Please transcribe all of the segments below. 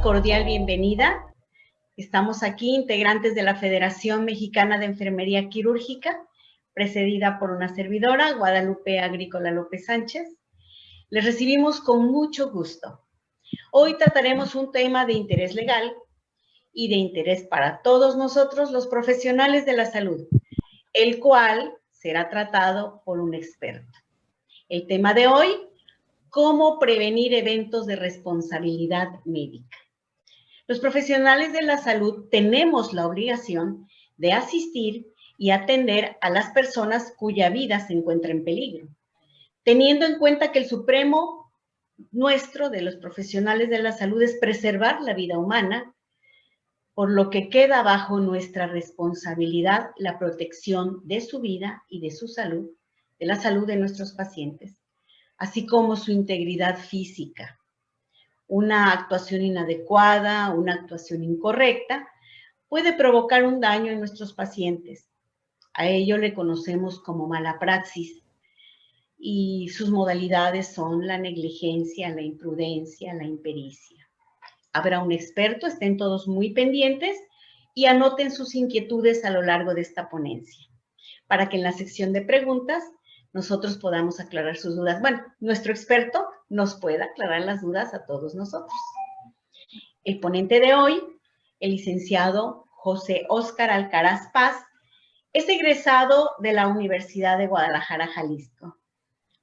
cordial bienvenida. Estamos aquí, integrantes de la Federación Mexicana de Enfermería Quirúrgica, precedida por una servidora, Guadalupe Agrícola López Sánchez. Les recibimos con mucho gusto. Hoy trataremos un tema de interés legal y de interés para todos nosotros, los profesionales de la salud, el cual será tratado por un experto. El tema de hoy: ¿cómo prevenir eventos de responsabilidad médica? Los profesionales de la salud tenemos la obligación de asistir y atender a las personas cuya vida se encuentra en peligro, teniendo en cuenta que el supremo nuestro de los profesionales de la salud es preservar la vida humana, por lo que queda bajo nuestra responsabilidad la protección de su vida y de su salud, de la salud de nuestros pacientes, así como su integridad física. Una actuación inadecuada, una actuación incorrecta, puede provocar un daño en nuestros pacientes. A ello le conocemos como mala praxis, y sus modalidades son la negligencia, la imprudencia, la impericia. Habrá un experto, estén todos muy pendientes y anoten sus inquietudes a lo largo de esta ponencia, para que en la sección de preguntas nosotros podamos aclarar sus dudas. Bueno, nuestro experto nos pueda aclarar las dudas a todos nosotros. El ponente de hoy, el licenciado José Óscar Alcaraz Paz, es egresado de la Universidad de Guadalajara, Jalisco.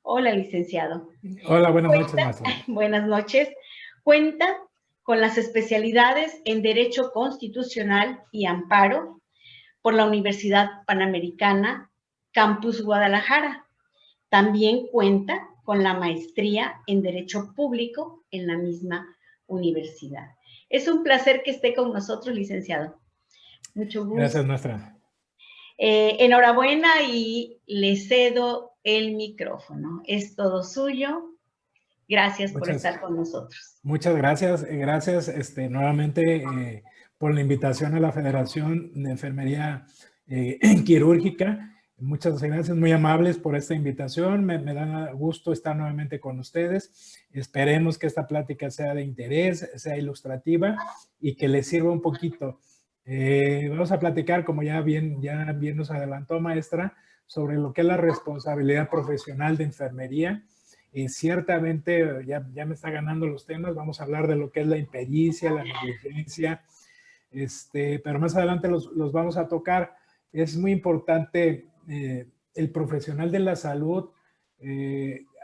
Hola, licenciado. Hola, buenas noches, maestro. Buenas noches. Cuenta con las especialidades en Derecho Constitucional y Amparo por la Universidad Panamericana, Campus Guadalajara. También cuenta con la maestría en Derecho Público en la misma universidad. Es un placer que esté con nosotros, licenciado. Mucho gusto. Gracias, maestra. Enhorabuena y le cedo el micrófono. Es todo suyo. Gracias por estar con nosotros. Muchas gracias. Gracias nuevamente por la invitación a la Federación de Enfermería Quirúrgica. Muchas gracias, muy amables por esta invitación. Me da gusto estar nuevamente con ustedes. Esperemos que esta plática sea de interés, sea ilustrativa y que les sirva un poquito. Vamos a platicar, como ya bien nos adelantó, maestra, sobre lo que es la responsabilidad profesional de enfermería. Ciertamente ya me está ganando los temas. Vamos a hablar de lo que es la impericia, la negligencia, pero más adelante los vamos a tocar. Es muy importante el profesional de la salud.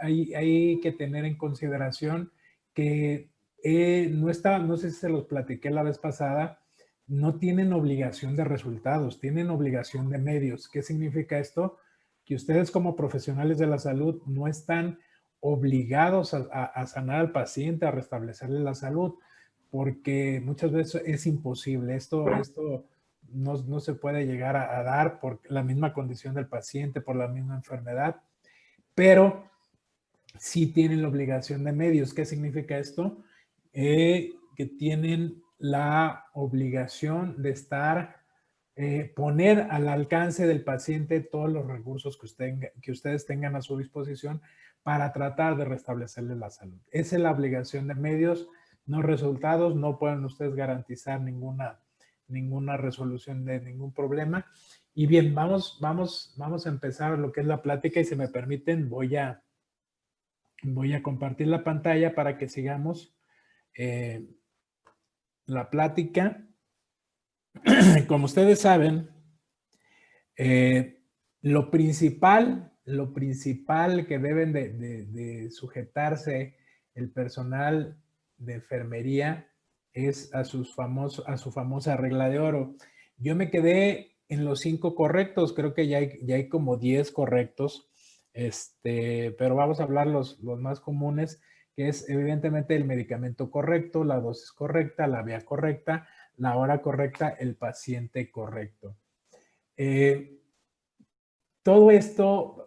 Hay que tener en consideración que no sé si se los platiqué la vez pasada, no tienen obligación de resultados, tienen obligación de medios. ¿Qué significa esto? Que ustedes como profesionales de la salud no están obligados a sanar al paciente, a restablecerle la salud, porque muchas veces es imposible. Esto no se puede llegar a dar por la misma condición del paciente, por la misma enfermedad, pero sí tienen la obligación de medios. ¿Qué significa esto? Que tienen la obligación de poner al alcance del paciente todos los recursos que ustedes tengan a su disposición para tratar de restablecerle la salud. Esa es la obligación de medios, no resultados. No pueden ustedes garantizar ninguna resolución de ningún problema. Y bien, vamos a empezar lo que es la plática, y si me permiten voy a compartir la pantalla para que sigamos la plática. Como ustedes saben, lo principal que deben de sujetarse el personal de enfermería es a su famosa regla de oro. Yo me quedé en los 5 correctos, creo que ya hay como 10 correctos, pero vamos a hablar los más comunes, que es evidentemente el medicamento correcto, la dosis correcta, la vía correcta, la hora correcta, el paciente correcto. Todo esto,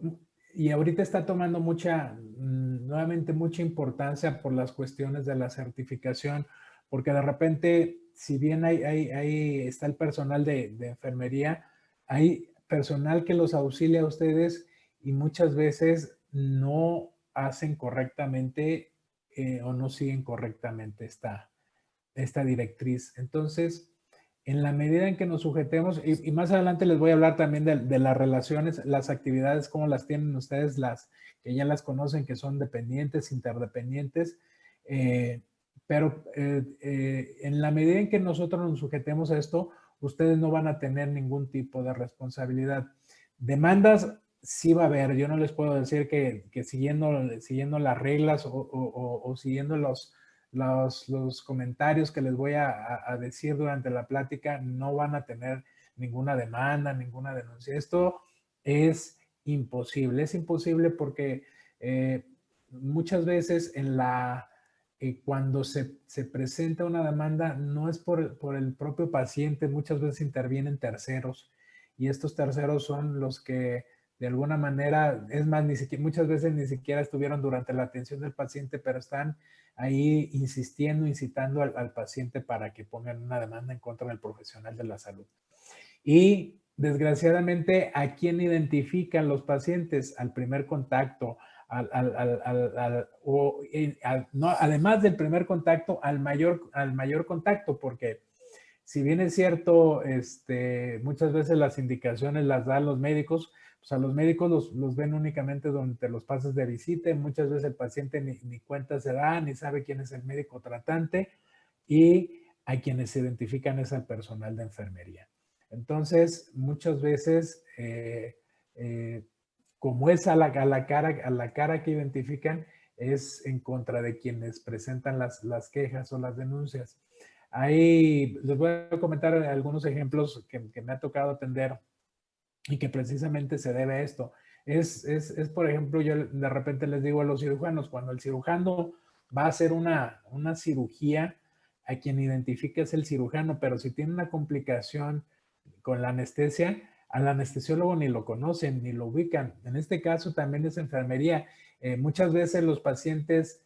y ahorita está tomando nuevamente mucha importancia por las cuestiones de la certificación, porque de repente, si bien ahí está el personal de enfermería, hay personal que los auxilia a ustedes y muchas veces no hacen correctamente o no siguen correctamente esta directriz. Entonces, en la medida en que nos sujetemos, y más adelante les voy a hablar también de las relaciones, las actividades, cómo las tienen ustedes, las que ya las conocen, que son dependientes, interdependientes, pero en la medida en que nosotros nos sujetemos a esto, ustedes no van a tener ningún tipo de responsabilidad. Demandas sí va a haber. Yo no les puedo decir que siguiendo las reglas o siguiendo los comentarios que les voy a decir durante la plática, no van a tener ninguna demanda, ninguna denuncia. Esto es imposible. Es imposible porque muchas veces cuando se presenta una demanda, no es por el propio paciente, muchas veces intervienen terceros, y estos terceros son los que de alguna manera, es más, muchas veces ni siquiera estuvieron durante la atención del paciente, pero están ahí insistiendo, incitando al paciente para que pongan una demanda en contra del profesional de la salud. Y desgraciadamente, ¿a quién identifican los pacientes? Al primer contacto, no, además del primer contacto, al mayor contacto, porque si bien es cierto, muchas veces las indicaciones las dan los médicos, pues a los médicos los ven únicamente donde los pases de visita, y muchas veces el paciente ni cuenta se da, ni sabe quién es el médico tratante, y a quienes se identifican es al personal de enfermería. Entonces, muchas veces, como es a la cara que identifican, es en contra de quienes presentan las quejas o las denuncias. Ahí les voy a comentar algunos ejemplos que me ha tocado atender y que precisamente se debe a esto. Es por ejemplo, yo de repente les digo a los cirujanos, cuando el cirujano va a hacer una cirugía, a quien identifica es el cirujano, pero si tiene una complicación con la anestesia, al anestesiólogo ni lo conocen, ni lo ubican. En este caso también es enfermería. Muchas veces los pacientes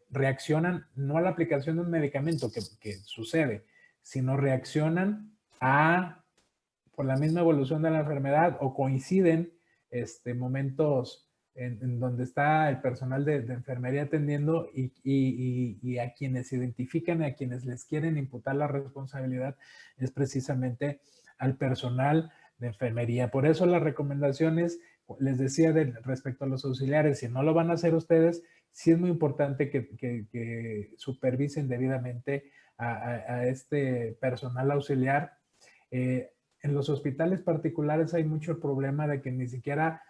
reaccionan no a la aplicación de un medicamento que sucede, sino reaccionan por la misma evolución de la enfermedad, o coinciden momentos en donde está el personal de enfermería atendiendo y a quienes se identifican, a quienes les quieren imputar la responsabilidad, es precisamente al personal de enfermería. Por eso las recomendaciones, les decía respecto a los auxiliares, si no lo van a hacer ustedes, sí es muy importante que supervisen debidamente a este personal auxiliar. En los hospitales particulares hay mucho el problema de que ni siquiera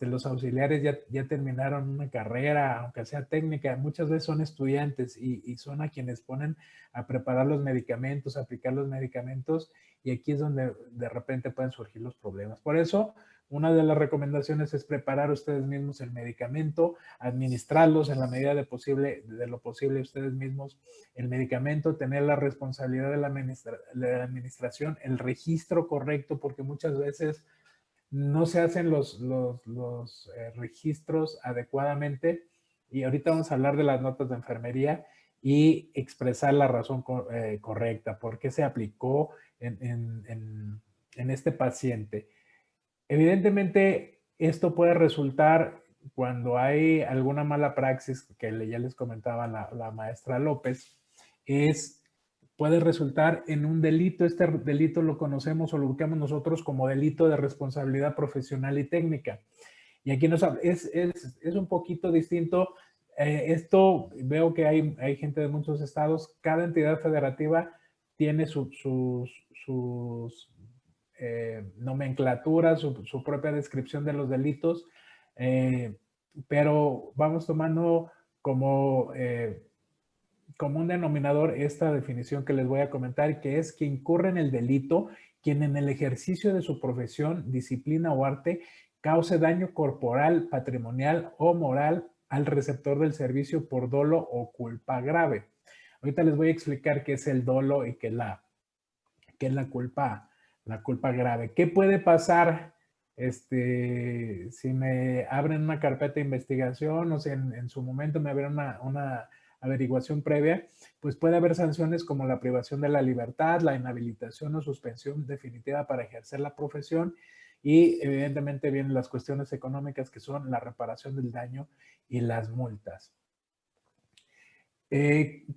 los auxiliares ya terminaron una carrera, aunque sea técnica. Muchas veces son estudiantes y son a quienes ponen a preparar los medicamentos, a aplicar los medicamentos, y aquí es donde de repente pueden surgir los problemas. Por eso, una de las recomendaciones es preparar ustedes mismos el medicamento, administrarlos en la medida de lo posible ustedes mismos el medicamento, tener la responsabilidad de la administración, el registro correcto, porque muchas veces no se hacen los registros adecuadamente. Y ahorita vamos a hablar de las notas de enfermería y expresar la razón correcta, por qué se aplicó en este paciente. Evidentemente, esto puede resultar cuando hay alguna mala praxis, que ya les comentaba la maestra López, puede resultar en un delito. Este delito lo conocemos o lo ubicamos nosotros como delito de responsabilidad profesional y técnica. Y aquí es un poquito distinto. Esto veo que hay gente de muchos estados. Cada entidad federativa tiene sus nomenclatura, su propia descripción de los delitos, pero vamos tomando como un denominador esta definición que les voy a comentar, que es que incurre en el delito quien en el ejercicio de su profesión, disciplina o arte cause daño corporal, patrimonial o moral al receptor del servicio por dolo o culpa grave. Ahorita les voy a explicar qué es el dolo y qué es la culpa grave. ¿Qué puede pasar si me abren una carpeta de investigación, o si en su momento me abren una averiguación previa? Pues puede haber sanciones como la privación de la libertad, la inhabilitación o suspensión definitiva para ejercer la profesión, y evidentemente vienen las cuestiones económicas, que son la reparación del daño y las multas.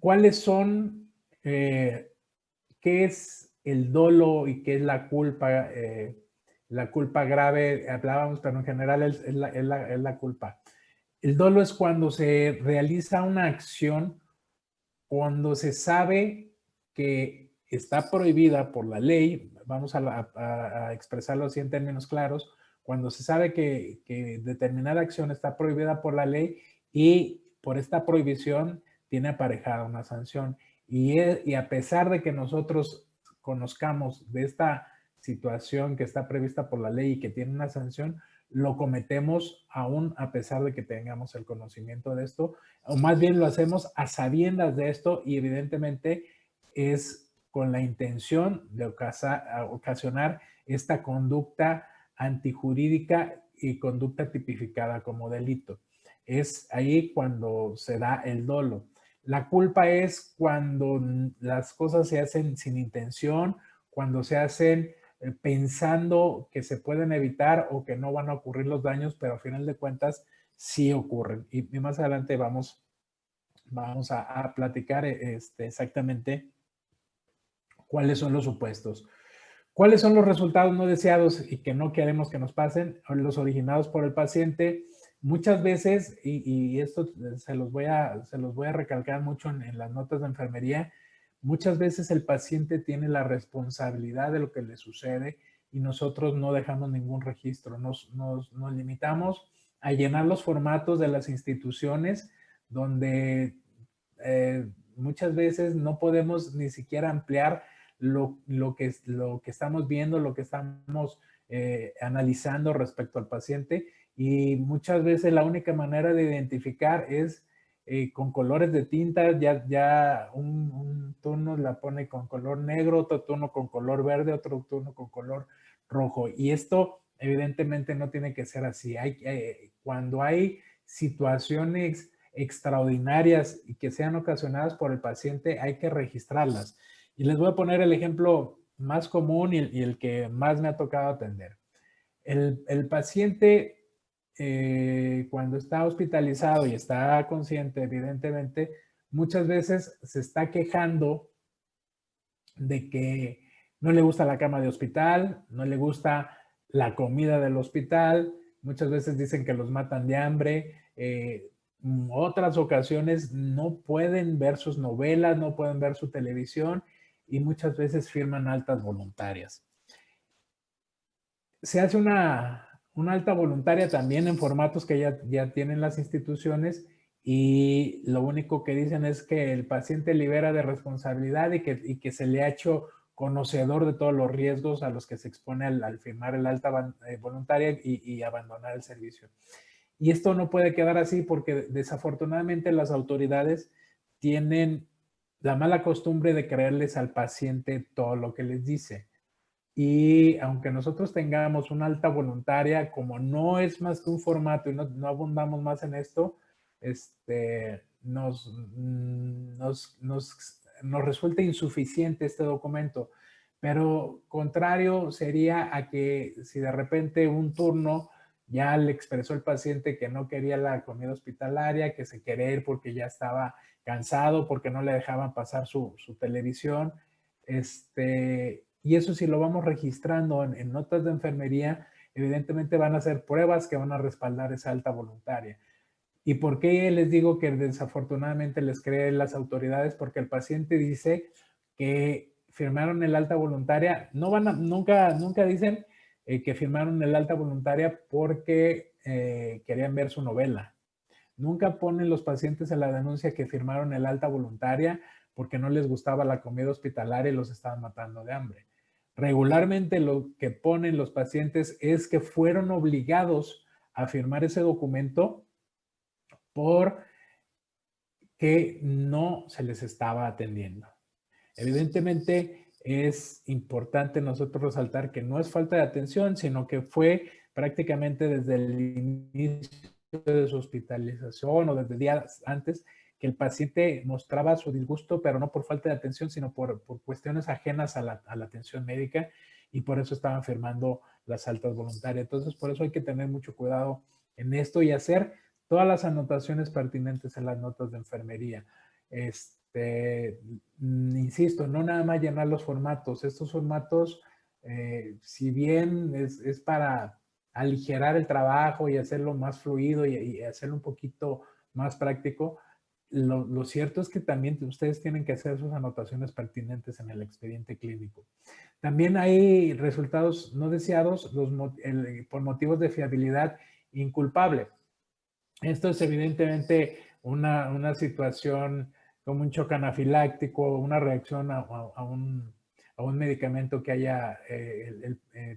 ¿Cuáles son ¿qué es el dolo y qué es la culpa? La culpa grave, hablábamos, pero en general es la culpa. El dolo es cuando se realiza una acción, cuando se sabe que está prohibida por la ley, vamos a expresarlo así en términos claros, cuando se sabe que determinada acción está prohibida por la ley y por esta prohibición tiene aparejada una sanción. Y a pesar de que nosotros conozcamos de esta situación que está prevista por la ley y que tiene una sanción, lo cometemos aún a pesar de que tengamos el conocimiento de esto, o más bien lo hacemos a sabiendas de esto y evidentemente es con la intención de ocasionar esta conducta antijurídica y conducta tipificada como delito. Es ahí cuando se da el dolo. La culpa es cuando las cosas se hacen sin intención, cuando se hacen pensando que se pueden evitar o que no van a ocurrir los daños, pero a final de cuentas sí ocurren. Y más adelante vamos a platicar exactamente cuáles son los supuestos. ¿Cuáles son los resultados no deseados y que no queremos que nos pasen? Los originados por el paciente. Muchas veces, y esto se los voy a recalcar mucho en las notas de enfermería, muchas veces el paciente tiene la responsabilidad de lo que le sucede y nosotros no dejamos ningún registro. Nos limitamos a llenar los formatos de las instituciones donde muchas veces no podemos ni siquiera ampliar lo que estamos viendo, lo que estamos analizando respecto al paciente, y muchas veces la única manera de identificar es con colores de tinta. Ya un turno la pone con color negro, otro turno con color verde, otro turno con color rojo, y esto evidentemente no tiene que ser así. Cuando hay situaciones extraordinarias y que sean ocasionadas por el paciente, hay que registrarlas. Y les voy a poner el ejemplo más común y el que más me ha tocado atender. El paciente, cuando está hospitalizado y está consciente, evidentemente, muchas veces se está quejando de que no le gusta la cama de hospital, no le gusta la comida del hospital, muchas veces dicen que los matan de hambre, otras ocasiones no pueden ver sus novelas, no pueden ver su televisión y muchas veces firman altas voluntarias. Se hace una alta voluntaria también en formatos que ya tienen las instituciones y lo único que dicen es que el paciente libera de responsabilidad y que se le ha hecho conocedor de todos los riesgos a los que se expone al firmar el alta voluntaria y abandonar el servicio. Y esto no puede quedar así porque desafortunadamente las autoridades tienen la mala costumbre de creerles al paciente todo lo que les dice. Y aunque nosotros tengamos una alta voluntaria, como no es más que un formato y no abundamos más en esto, nos resulta insuficiente este documento. Pero contrario sería a que si de repente un turno ya le expresó el paciente que no quería la comida hospitalaria, que se quería ir porque ya estaba cansado, porque no le dejaban pasar su televisión, y eso si lo vamos registrando en notas de enfermería, evidentemente van a ser pruebas que van a respaldar esa alta voluntaria. ¿Y por qué les digo que desafortunadamente les creen las autoridades? Porque el paciente dice que firmaron el alta voluntaria, nunca dicen que firmaron el alta voluntaria porque querían ver su novela. Nunca ponen los pacientes en la denuncia que firmaron el alta voluntaria porque no les gustaba la comida hospitalaria y los estaban matando de hambre. Regularmente lo que ponen los pacientes es que fueron obligados a firmar ese documento porque no se les estaba atendiendo. Evidentemente es importante nosotros resaltar que no es falta de atención, sino que fue prácticamente desde el inicio de su hospitalización o desde días antes que el paciente mostraba su disgusto, pero no por falta de atención, sino por cuestiones ajenas a la atención médica, y por eso estaban firmando las altas voluntarias. Entonces, por eso hay que tener mucho cuidado en esto y hacer todas las anotaciones pertinentes en las notas de enfermería. insisto, no nada más llenar los formatos. Estos formatos, si bien es para aligerar el trabajo y hacerlo más fluido y hacerlo un poquito más práctico, lo cierto es que también ustedes tienen que hacer sus anotaciones pertinentes en el expediente clínico. También hay resultados no deseados por motivos de fiabilidad inculpable. Esto es evidentemente una situación como un shock anafiláctico, una reacción a un medicamento que haya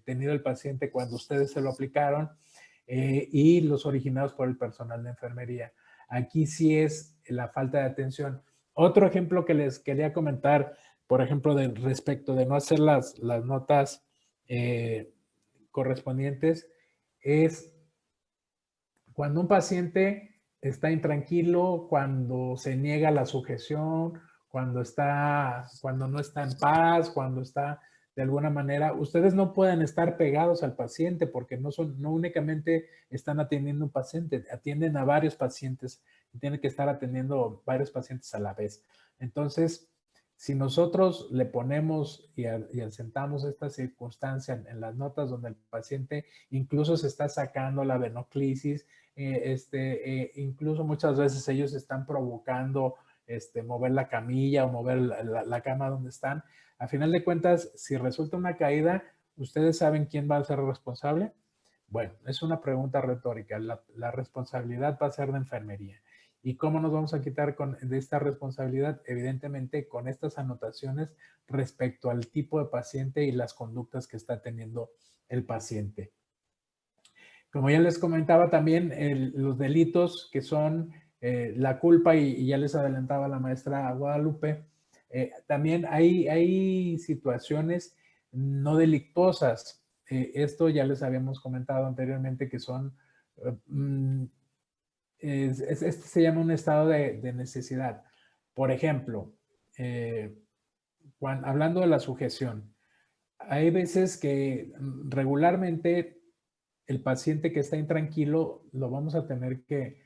tenido el paciente cuando ustedes se lo aplicaron y los originados por el personal de enfermería. Aquí sí es la falta de atención. Otro ejemplo que les quería comentar, por ejemplo, respecto de no hacer las notas correspondientes, es cuando un paciente está intranquilo, cuando se niega la sujeción, cuando no está en paz, cuando está de alguna manera, ustedes no pueden estar pegados al paciente porque no únicamente están atendiendo un paciente, atienden a varios pacientes y tienen que estar atendiendo varios pacientes a la vez. Entonces, si nosotros le ponemos y asentamos esta circunstancia en las notas donde el paciente incluso se está sacando la venoclisis, incluso muchas veces ellos están provocando mover la camilla o mover la cama donde están. A final de cuentas, si resulta una caída, ¿ustedes saben quién va a ser responsable? Bueno, es una pregunta retórica. La responsabilidad va a ser de enfermería. ¿Y cómo nos vamos a quitar de esta responsabilidad? Evidentemente, con estas anotaciones respecto al tipo de paciente y las conductas que está teniendo el paciente. Como ya les comentaba también, los delitos que son la culpa, y ya les adelantaba la maestra Guadalupe, también hay situaciones no delictuosas. Esto ya les habíamos comentado anteriormente que son, este se llama un estado de necesidad. Por ejemplo, hablando de la sujeción, hay veces que regularmente el paciente que está intranquilo lo vamos a tener que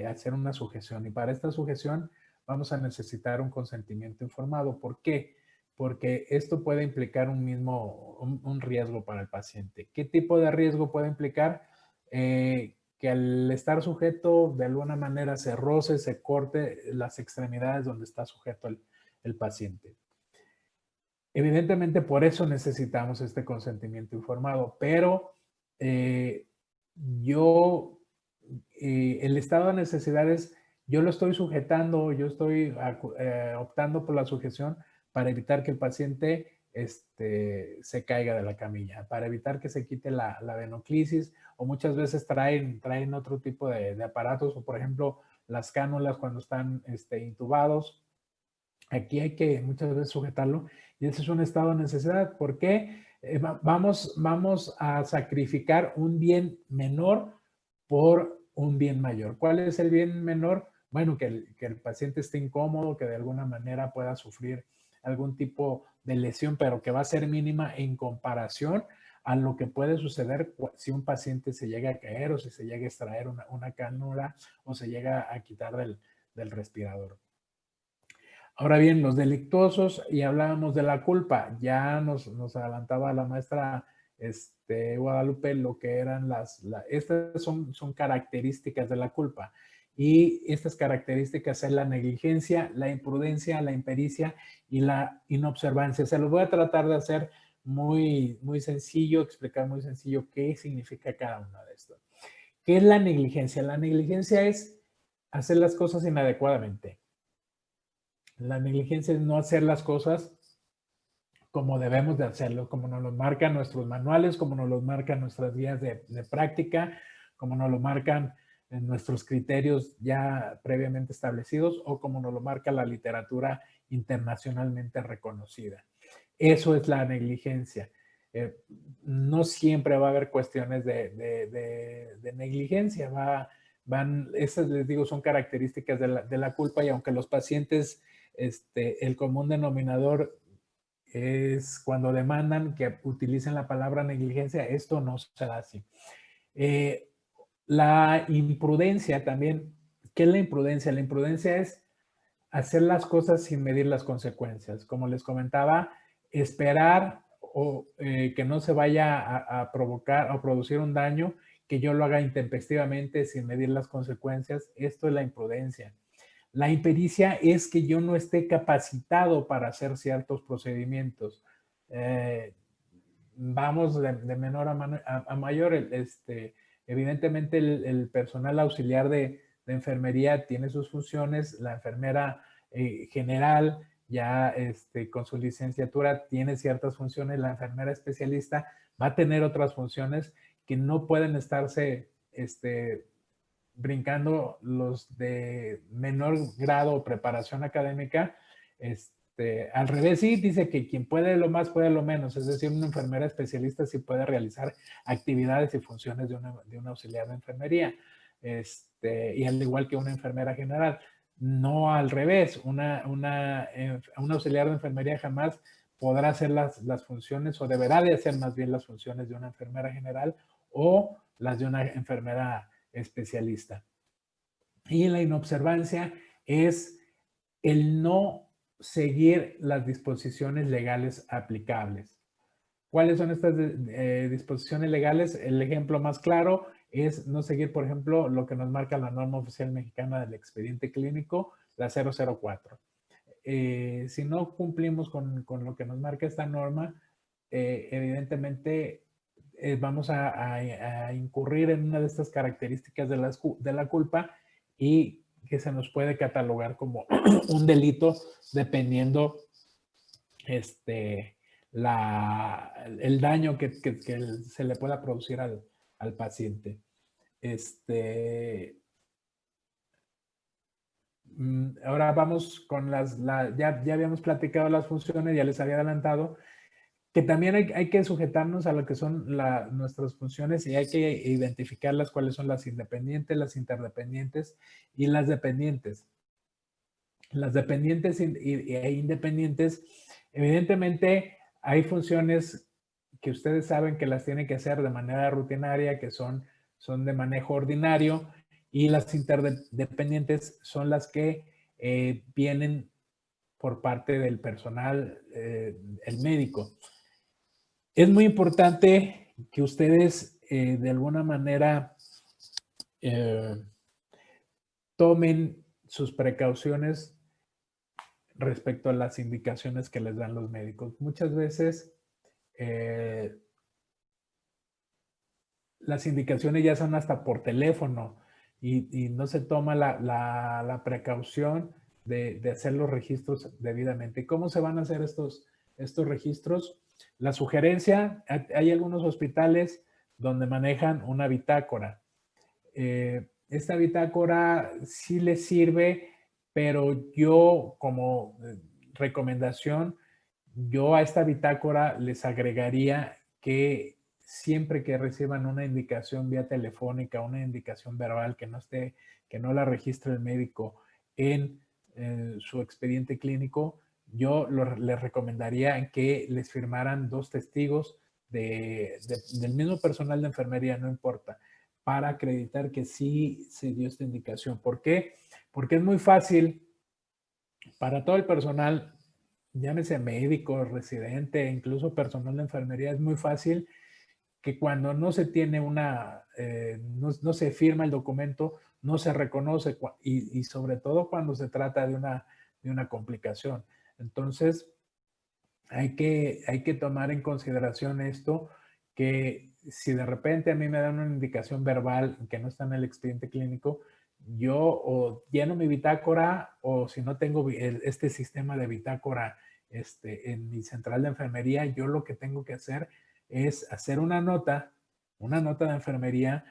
hacer una sujeción, y para esta sujeción vamos a necesitar un consentimiento informado. ¿Por qué? Porque esto puede implicar un riesgo para el paciente. ¿Qué tipo de riesgo puede implicar? Que al estar sujeto de alguna manera se roce, se corte las extremidades donde está sujeto el paciente. Evidentemente por eso necesitamos este consentimiento informado, pero el estado de necesidades, yo lo estoy sujetando, yo estoy optando por la sujeción para evitar que el paciente se caiga de la camilla, para evitar que se quite la venoclisis, o muchas veces traen otro tipo de aparatos, o por ejemplo las cánulas cuando están intubados. Aquí hay que muchas veces sujetarlo, y ese es un estado de necesidad. ¿Por qué? Vamos a sacrificar un bien menor por un bien mayor. ¿Cuál es el bien menor? Bueno, que el paciente esté incómodo, que de alguna manera pueda sufrir algún tipo de lesión, pero que va a ser mínima en comparación a lo que puede suceder si un paciente se llega a caer, o si se llega a extraer una cánula, o se llega a quitar del respirador. Ahora bien, los delictuosos, y hablábamos de la culpa, ya nos adelantaba la maestra Guadalupe lo que eran estas son características de la culpa, y estas características es la negligencia, la imprudencia, la impericia y la inobservancia. Se los voy a tratar de hacer muy sencillo, explicar muy sencillo qué significa cada una de estas. ¿Qué es la negligencia? La negligencia es hacer las cosas inadecuadamente. La negligencia es no hacer las cosas como debemos de hacerlo, como nos lo marcan nuestros manuales, como nos lo marcan nuestras guías de práctica, como nos lo marcan nuestros criterios ya previamente establecidos, o como nos lo marca la literatura internacionalmente reconocida. Eso es la negligencia. No siempre va a haber cuestiones de negligencia, esas les digo son características de la culpa, y aunque los pacientes, el común denominador es cuando demandan que utilicen la palabra negligencia, esto no será así. La imprudencia también. ¿Qué es la imprudencia? La imprudencia es hacer las cosas sin medir las consecuencias. Como les comentaba, esperar o que no se vaya a provocar o producir un daño, que yo lo haga intempestivamente sin medir las consecuencias. Esto es la imprudencia. La impericia es que yo no esté capacitado para hacer ciertos procedimientos. Vamos de menor a mayor. Evidentemente el personal auxiliar de enfermería tiene sus funciones, la enfermera general ya con su licenciatura tiene ciertas funciones, la enfermera especialista va a tener otras funciones que no pueden estarse brincando los de menor grado o preparación académica. Al revés, sí, dice que quien puede lo más puede lo menos, es decir, una enfermera especialista sí puede realizar actividades y funciones de una auxiliar de enfermería, y al igual que una enfermera general. No al revés, una auxiliar de enfermería jamás podrá hacer las funciones o deberá de hacer más bien las funciones de una enfermera general o las de una enfermera especialista. Y la inobservancia es el no seguir las disposiciones legales aplicables. ¿Cuáles son estas disposiciones legales? El ejemplo más claro es no seguir, por ejemplo, lo que nos marca la norma oficial mexicana del expediente clínico, la 004. Si no cumplimos con lo que nos marca esta norma, evidentemente vamos a incurrir en una de estas características de la culpa y que se nos puede catalogar como un delito dependiendo el daño que se le pueda producir al paciente. Ahora vamos con ya habíamos platicado las funciones, ya les había adelantado que también hay que sujetarnos a lo que son nuestras funciones y hay que identificarlas, cuáles son las independientes, las interdependientes y las dependientes. Las dependientes e independientes, evidentemente hay funciones que ustedes saben que las tienen que hacer de manera rutinaria, que son de manejo ordinario, y las interdependientes son las que vienen por parte del personal, el médico. Es muy importante que ustedes de alguna manera tomen sus precauciones respecto a las indicaciones que les dan los médicos. Muchas veces las indicaciones ya son hasta por teléfono y no se toma la precaución de hacer los registros debidamente. ¿Cómo se van a hacer estos registros? La sugerencia, hay algunos hospitales donde manejan una bitácora. Esta bitácora sí les sirve, pero yo como recomendación, yo a esta bitácora les agregaría que siempre que reciban una indicación vía telefónica, una indicación verbal que no la registre el médico en su expediente clínico, yo les recomendaría que les firmaran 2 testigos del mismo personal de enfermería, no importa, para acreditar que sí se dio esta indicación. ¿Por qué? Porque es muy fácil para todo el personal, llámese médico, residente, incluso personal de enfermería, es muy fácil que cuando no se tiene no se firma el documento, no se reconoce y sobre todo cuando se trata de una complicación. Entonces, hay que tomar en consideración esto, que si de repente a mí me dan una indicación verbal que no está en el expediente clínico, yo o lleno mi bitácora o si no tengo este sistema de bitácora en mi central de enfermería, yo lo que tengo que hacer es hacer una nota de enfermería,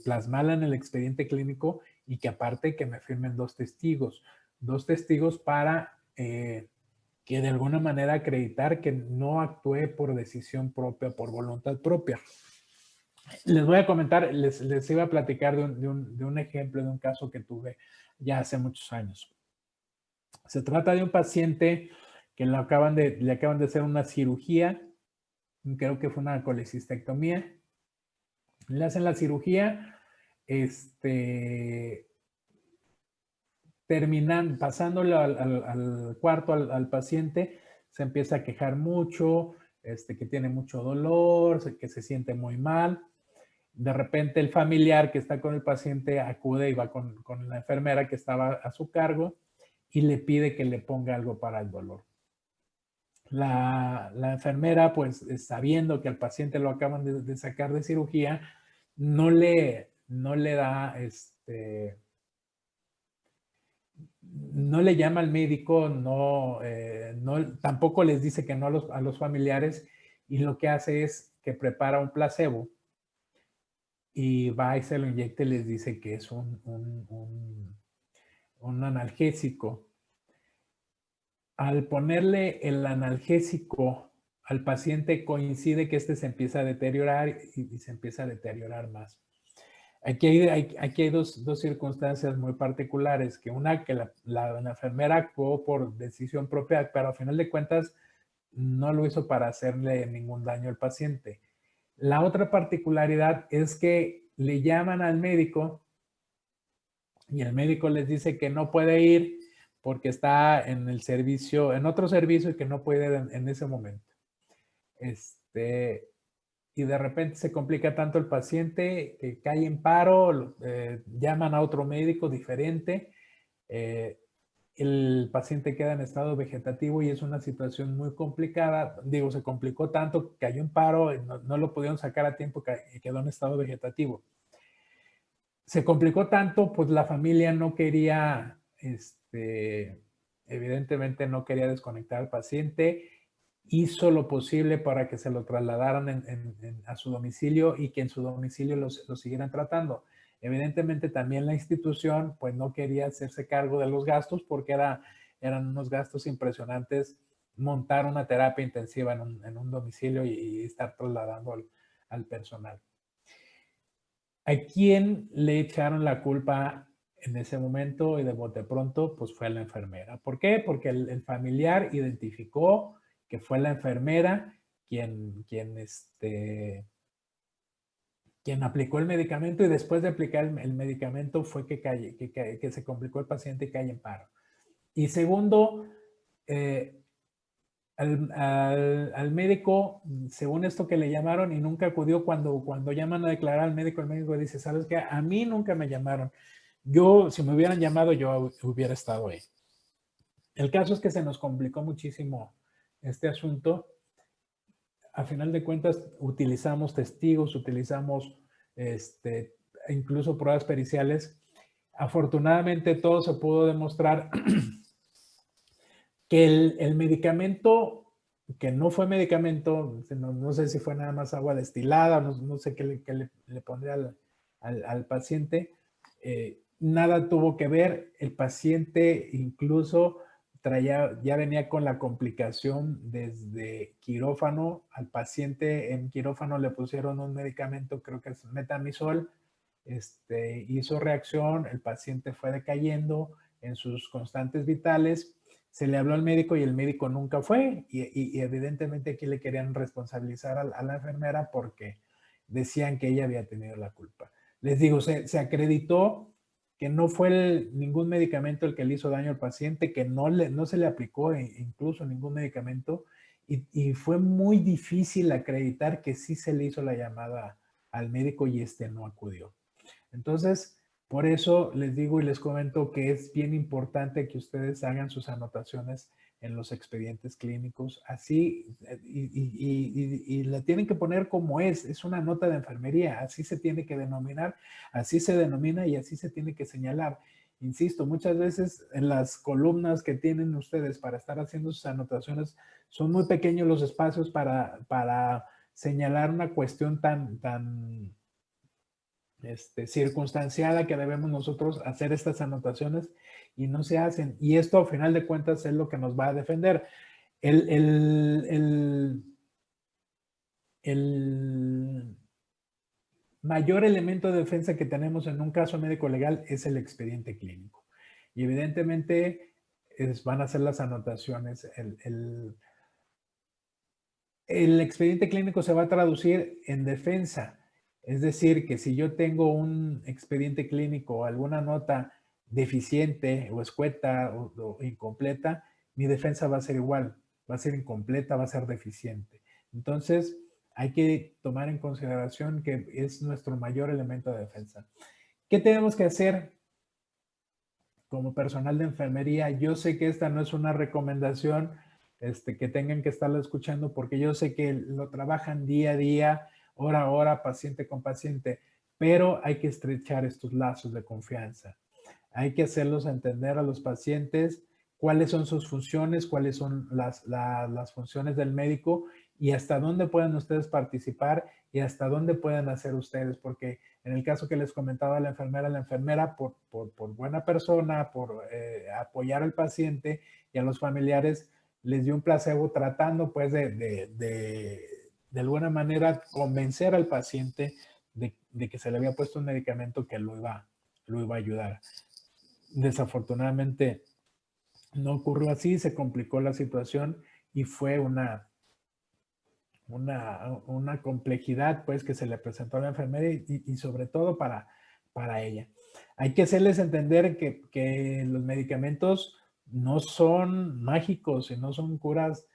plasmarla en el expediente clínico y que aparte que me firmen 2 testigos para que de alguna manera acreditar que no actué por decisión propia, por voluntad propia. Les voy a comentar, les iba a platicar de un ejemplo, de un caso que tuve ya hace muchos años. Se trata de un paciente que le acaban de hacer una cirugía, creo que fue una colecistectomía. Le hacen la cirugía, pasándolo al cuarto al paciente, se empieza a quejar mucho, que tiene mucho dolor, que se siente muy mal. De repente el familiar que está con el paciente acude y va con la enfermera que estaba a su cargo y le pide que le ponga algo para el dolor. La enfermera, pues sabiendo que al paciente lo acaban de sacar de cirugía, no le da, no le llama al médico, tampoco les dice que no a los familiares, y lo que hace es que prepara un placebo y va y se lo inyecta y les dice que es un analgésico. Al ponerle el analgésico al paciente, coincide que se empieza a deteriorar y se empieza a deteriorar más. Aquí hay dos circunstancias muy particulares, que una, que la enfermera actuó por decisión propia, pero a final de cuentas no lo hizo para hacerle ningún daño al paciente. La otra particularidad es que le llaman al médico y el médico les dice que no puede ir porque está en el servicio, en otro servicio, y que no puede ir en ese momento. Y de repente se complica tanto el paciente que cae en paro, llaman a otro médico diferente, el paciente queda en estado vegetativo y es una situación muy complicada. Digo, se complicó tanto que cayó en paro, no lo pudieron sacar a tiempo y quedó en estado vegetativo. Se complicó tanto, pues la familia no quería, evidentemente no quería desconectar al paciente, hizo lo posible para que se lo trasladaran a su domicilio y que en su domicilio lo siguieran tratando. Evidentemente también la institución pues no quería hacerse cargo de los gastos porque eran unos gastos impresionantes montar una terapia intensiva en un domicilio y estar trasladando al personal. ¿A quién le echaron la culpa en ese momento y de bote pronto? Pues fue a la enfermera. ¿Por qué? Porque el familiar identificó que fue la enfermera quien aplicó el medicamento, y después de aplicar el medicamento fue que se complicó el paciente y cae en paro. Y segundo, al médico, según esto que le llamaron, y nunca acudió. Cuando llaman a declarar al médico, el médico dice, ¿sabes qué? A mí nunca me llamaron. Si me hubieran llamado, yo hubiera estado ahí. El caso es que se nos complicó muchísimo este asunto. A final de cuentas, utilizamos testigos, utilizamos incluso pruebas periciales. Afortunadamente, todo se pudo demostrar que el medicamento, que no fue medicamento, no sé si fue nada más agua destilada, no sé qué le pondría al paciente, nada tuvo que ver. El paciente incluso ya venía con la complicación desde quirófano. Al paciente en quirófano le pusieron un medicamento, creo que es metamizol, hizo reacción, el paciente fue decayendo en sus constantes vitales. Se le habló al médico y el médico nunca fue, y evidentemente aquí le querían responsabilizar a la enfermera porque decían que ella había tenido la culpa. Les digo, se acreditó que no fue ningún medicamento el que le hizo daño al paciente, que no se le aplicó incluso ningún medicamento, y fue muy difícil acreditar que sí se le hizo la llamada al médico y no acudió. Entonces, por eso les digo y les comento que es bien importante que ustedes hagan sus anotaciones en los expedientes clínicos, así, y la tienen que poner como es una nota de enfermería, así se tiene que denominar, así se denomina y así se tiene que señalar. Insisto, muchas veces en las columnas que tienen ustedes para estar haciendo sus anotaciones, son muy pequeños los espacios para señalar una cuestión tan circunstanciada, que debemos nosotros hacer estas anotaciones y no se hacen. Y esto, a final de cuentas, es lo que nos va a defender. El mayor elemento de defensa que tenemos en un caso médico legal es el expediente clínico. Y evidentemente van a ser las anotaciones. El expediente clínico se va a traducir en defensa. Es decir, que si yo tengo un expediente clínico o alguna nota deficiente o escueta o incompleta, mi defensa va a ser igual, va a ser incompleta, va a ser deficiente. Entonces, hay que tomar en consideración que es nuestro mayor elemento de defensa. ¿Qué tenemos que hacer como personal de enfermería? Yo sé que esta no es una recomendación que tengan que estarla escuchando, porque yo sé que lo trabajan día a día, hora a hora, paciente con paciente, pero hay que estrechar estos lazos de confianza. Hay que hacerlos entender a los pacientes cuáles son sus funciones, cuáles son las funciones del médico y hasta dónde pueden ustedes participar y hasta dónde pueden hacer ustedes, porque en el caso que les comentaba la enfermera por buena persona, por apoyar al paciente y a los familiares, les dio un placebo tratando pues de alguna manera convencer al paciente de que se le había puesto un medicamento que lo iba a ayudar. Desafortunadamente no ocurrió así, se complicó la situación y fue una complejidad pues que se le presentó a la enfermera y sobre todo para ella. Hay que hacerles entender que los medicamentos no son mágicos y no son curas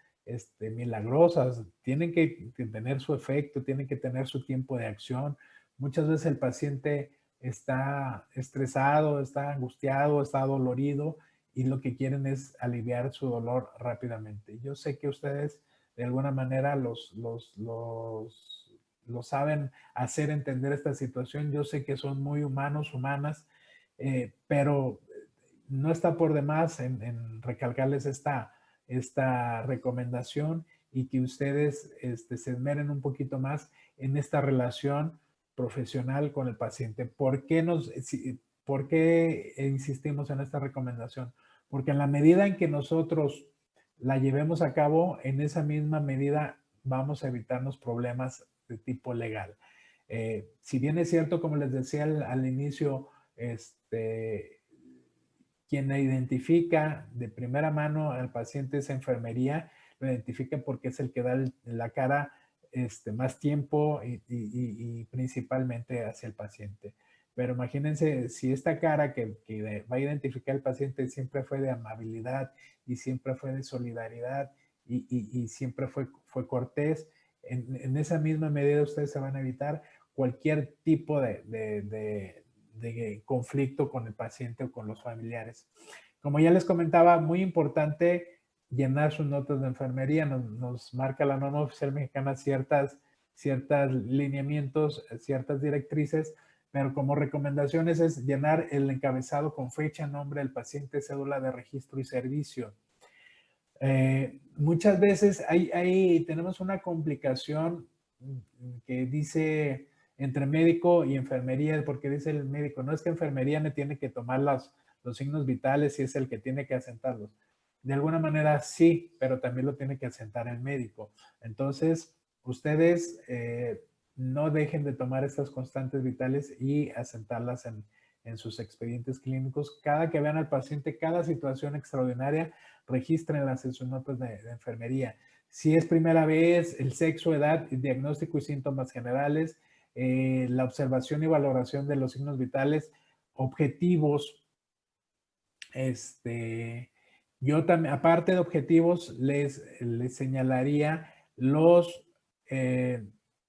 milagrosas, tienen que tener su efecto, tienen que tener su tiempo de acción. Muchas veces el paciente está estresado, está angustiado, está dolorido y lo que quieren es aliviar su dolor rápidamente. Yo sé que ustedes de alguna manera lo saben hacer entender esta situación. Yo sé que son muy humanos, humanas, pero no está por demás en recalcarles esta recomendación y que ustedes se esmeren un poquito más en esta relación profesional con el paciente. ¿Por qué insistimos en esta recomendación? Porque en la medida en que nosotros la llevemos a cabo, en esa misma medida vamos a evitarnos problemas de tipo legal. Si bien es cierto, como les decía al inicio, quien identifica de primera mano al paciente es enfermería, lo identifica porque es el que da la cara más tiempo y principalmente hacia el paciente. Pero imagínense si esta cara que va a identificar al paciente siempre fue de amabilidad y siempre fue de solidaridad y siempre fue cortés, en esa misma medida ustedes se van a evitar cualquier tipo de conflicto con el paciente o con los familiares. Como ya les comentaba, muy importante llenar sus notas de enfermería. Nos marca la norma oficial mexicana ciertos lineamientos, ciertas directrices, pero como recomendaciones es llenar el encabezado con fecha, nombre del paciente, cédula de registro y servicio. Muchas veces tenemos una complicación que dice entre médico y enfermería, porque dice el médico, no es que enfermería me tiene que tomar los signos vitales y es el que tiene que asentarlos. De alguna manera sí, pero también lo tiene que asentar el médico. Entonces, ustedes no dejen de tomar estas constantes vitales y asentarlas en sus expedientes clínicos. Cada que vean al paciente, cada situación extraordinaria, regístrenlas en sus notas de enfermería. Si es primera vez, el sexo, edad, diagnóstico y síntomas generales, la observación y valoración de los signos vitales, objetivos. Yo también, aparte de objetivos, les señalaría los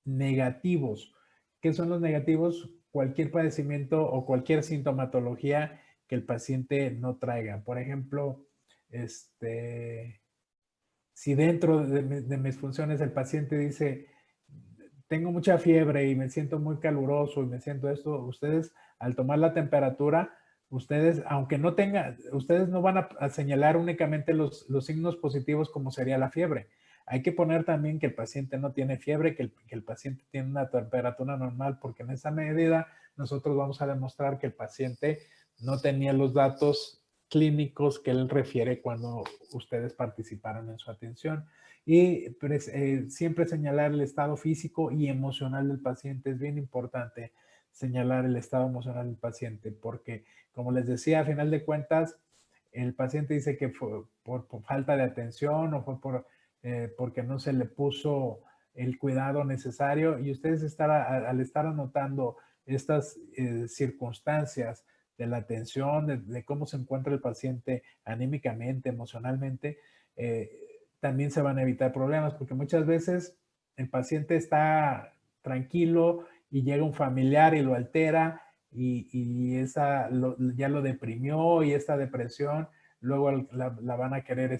negativos. ¿Qué son los negativos? Cualquier padecimiento o cualquier sintomatología que el paciente no traiga. Por ejemplo, si dentro de mis funciones el paciente dice, tengo mucha fiebre y me siento muy caluroso y me siento esto, ustedes al tomar la temperatura, ustedes, aunque no tengan, ustedes no van a señalar únicamente los signos positivos como sería la fiebre. Hay que poner también que el paciente no tiene fiebre, que el paciente tiene una temperatura normal, porque en esa medida nosotros vamos a demostrar que el paciente no tenía los datos clínicos que él refiere cuando ustedes participaron en su atención. Y siempre señalar el estado físico y emocional del paciente. Es bien importante señalar el estado emocional del paciente porque, como les decía, a final de cuentas, el paciente dice que fue por falta de atención o fue porque no se le puso el cuidado necesario y ustedes al estar anotando estas circunstancias de la atención, de cómo se encuentra el paciente anímicamente, emocionalmente, también se van a evitar problemas, porque muchas veces el paciente está tranquilo y llega un familiar y lo altera y ya lo deprimió, y esta depresión luego la van a querer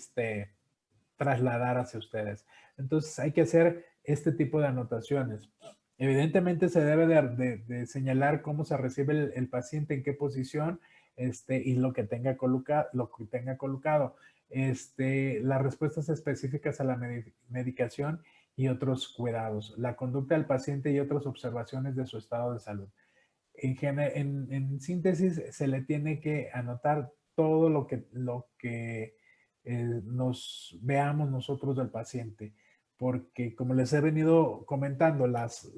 trasladar hacia ustedes. Entonces hay que hacer este tipo de anotaciones. Evidentemente se debe de señalar cómo se recibe el paciente, en qué posición, y lo que tenga colocado. Las respuestas específicas a la medicación y otros cuidados, la conducta del paciente y otras observaciones de su estado de salud. En síntesis, se le tiene que anotar todo lo que nos veamos nosotros del paciente, porque como les he venido comentando, las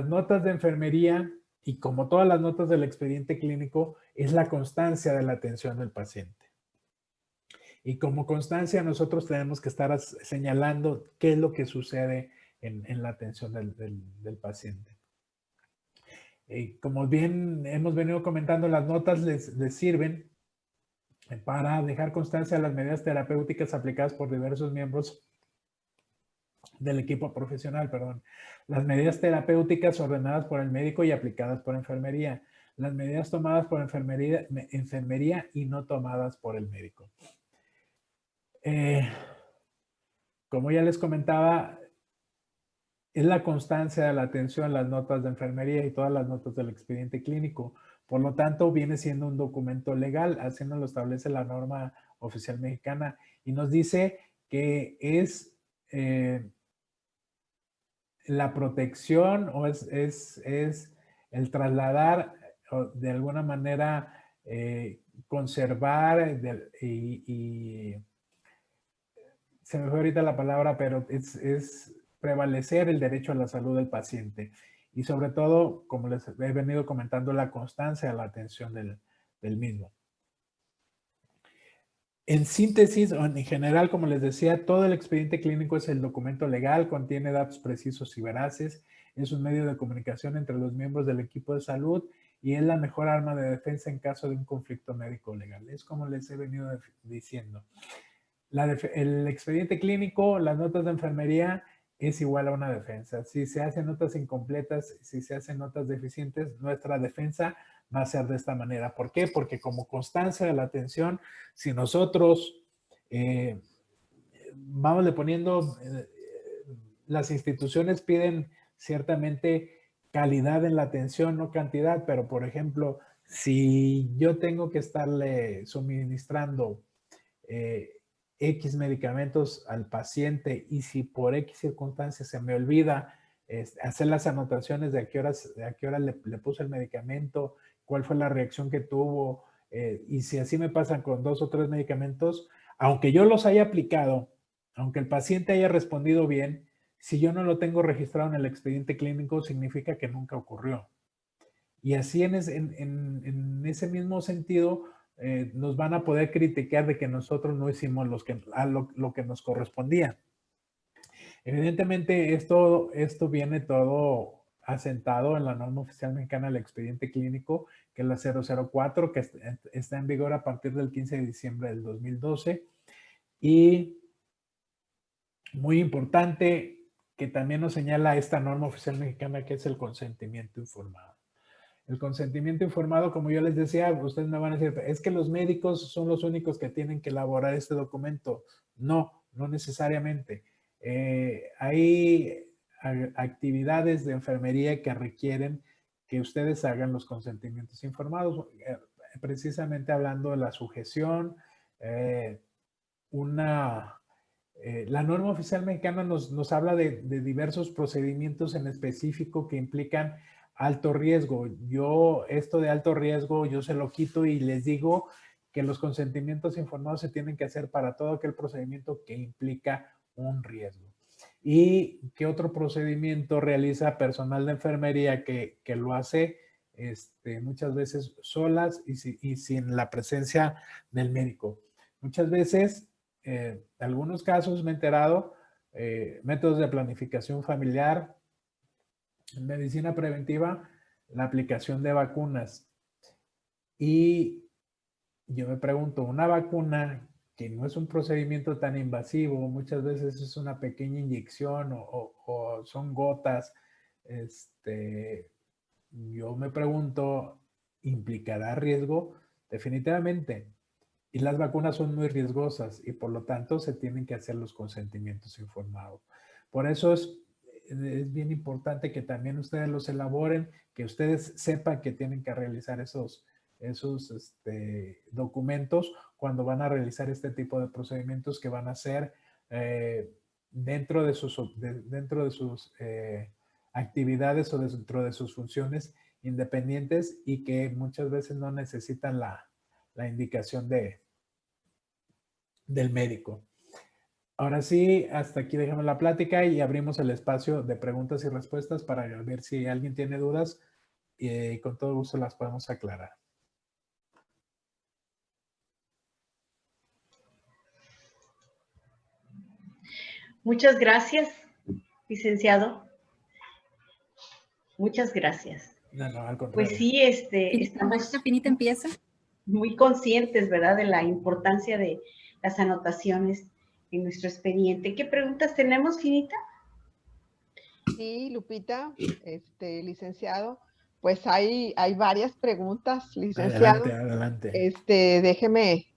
notas de enfermería, y como todas las notas del expediente clínico, es la constancia de la atención del paciente. Y como constancia, nosotros tenemos que estar señalando qué es lo que sucede en la atención del paciente. Como bien hemos venido comentando, las notas les sirven para dejar constancia de las medidas terapéuticas aplicadas por diversos miembros del equipo profesional, perdón. Las medidas terapéuticas ordenadas por el médico y aplicadas por enfermería. Las medidas tomadas por enfermería y no tomadas por el médico. Como ya les comentaba, es la constancia de la atención, las notas de enfermería y todas las notas del expediente clínico. Por lo tanto, viene siendo un documento legal, así nos lo establece la norma oficial mexicana, y nos dice que es la protección, o es el trasladar, o de alguna manera conservar, y se me fue ahorita la palabra, pero es prevalecer el derecho a la salud del paciente. Y sobre todo, como les he venido comentando, la constancia de la atención del mismo. En síntesis, o en general, como les decía, todo el expediente clínico es el documento legal, contiene datos precisos y veraces, es un medio de comunicación entre los miembros del equipo de salud y es la mejor arma de defensa en caso de un conflicto médico-legal. Es como les he venido diciendo. El expediente clínico, las notas de enfermería, es igual a una defensa. Si se hacen notas incompletas, si se hacen notas deficientes, nuestra defensa va a ser de esta manera. ¿Por qué? Porque como constancia de la atención, si nosotros vamos poniendo, las instituciones piden ciertamente calidad en la atención, no cantidad, pero por ejemplo, si yo tengo que estarle suministrando X medicamentos al paciente, y si por X circunstancias se me olvida hacer las anotaciones de a qué hora le puse el medicamento, cuál fue la reacción que tuvo, y si así me pasan con 2 o 3 medicamentos, aunque yo los haya aplicado, aunque el paciente haya respondido bien, si yo no lo tengo registrado en el expediente clínico, significa que nunca ocurrió. Y así en ese mismo sentido, nos van a poder criticar de que nosotros no hicimos lo que nos correspondía. Evidentemente, esto viene todo asentado en la norma oficial mexicana del expediente clínico, que es la 004, que está en vigor a partir del 15 de diciembre del 2012. Y muy importante, que también nos señala esta norma oficial mexicana, que es el consentimiento informado. El consentimiento informado, como yo les decía, ustedes me van a decir, es que los médicos son los únicos que tienen que elaborar este documento. No, no necesariamente. Hay actividades de enfermería que requieren que ustedes hagan los consentimientos informados, precisamente hablando de la sujeción. La norma oficial mexicana nos habla de diversos procedimientos en específico que implican alto riesgo. Esto de alto riesgo, yo se lo quito y les digo que los consentimientos informados se tienen que hacer para todo aquel procedimiento que implica un riesgo. ¿Y qué otro procedimiento realiza personal de enfermería que lo hace muchas veces solas y sin la presencia del médico? Muchas veces, en algunos casos me he enterado, métodos de planificación familiar, medicina preventiva, la aplicación de vacunas. Y yo me pregunto, una vacuna que no es un procedimiento tan invasivo, muchas veces es una pequeña inyección o son gotas, yo me pregunto, ¿implicará riesgo? Definitivamente. Y las vacunas son muy riesgosas y por lo tanto se tienen que hacer los consentimientos informados. Por eso es bien importante que también ustedes los elaboren, que ustedes sepan que tienen que realizar esos documentos cuando van a realizar este tipo de procedimientos que van a hacer dentro de sus actividades o dentro de sus funciones independientes y que muchas veces no necesitan la indicación del médico. Ahora sí, hasta aquí dejamos la plática y abrimos el espacio de preguntas y respuestas para ver si alguien tiene dudas y con todo gusto las podemos aclarar. Muchas gracias, licenciado. Muchas gracias. No, al contrario. Pues sí, estamos Finita empieza. Muy conscientes, ¿verdad?, de la importancia de las anotaciones en nuestro expediente. ¿Qué preguntas tenemos, Finita? Sí, Lupita, licenciado, pues hay varias preguntas, licenciado. Adelante. Déjeme,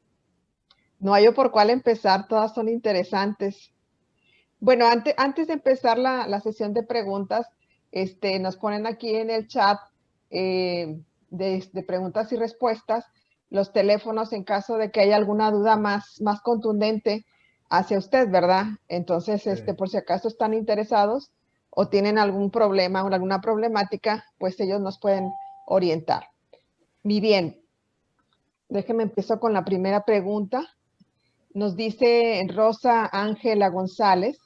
no hallo por cuál empezar, todas son interesantes. Bueno, antes de empezar la sesión de preguntas, nos ponen aquí en el chat de preguntas y respuestas los teléfonos en caso de que haya alguna duda más contundente hacia usted, ¿verdad? Entonces, Sí. por si acaso están interesados o tienen algún problema o alguna problemática, pues ellos nos pueden orientar. Y bien, déjeme empiezo con la primera pregunta. Nos dice Rosa Ángela González,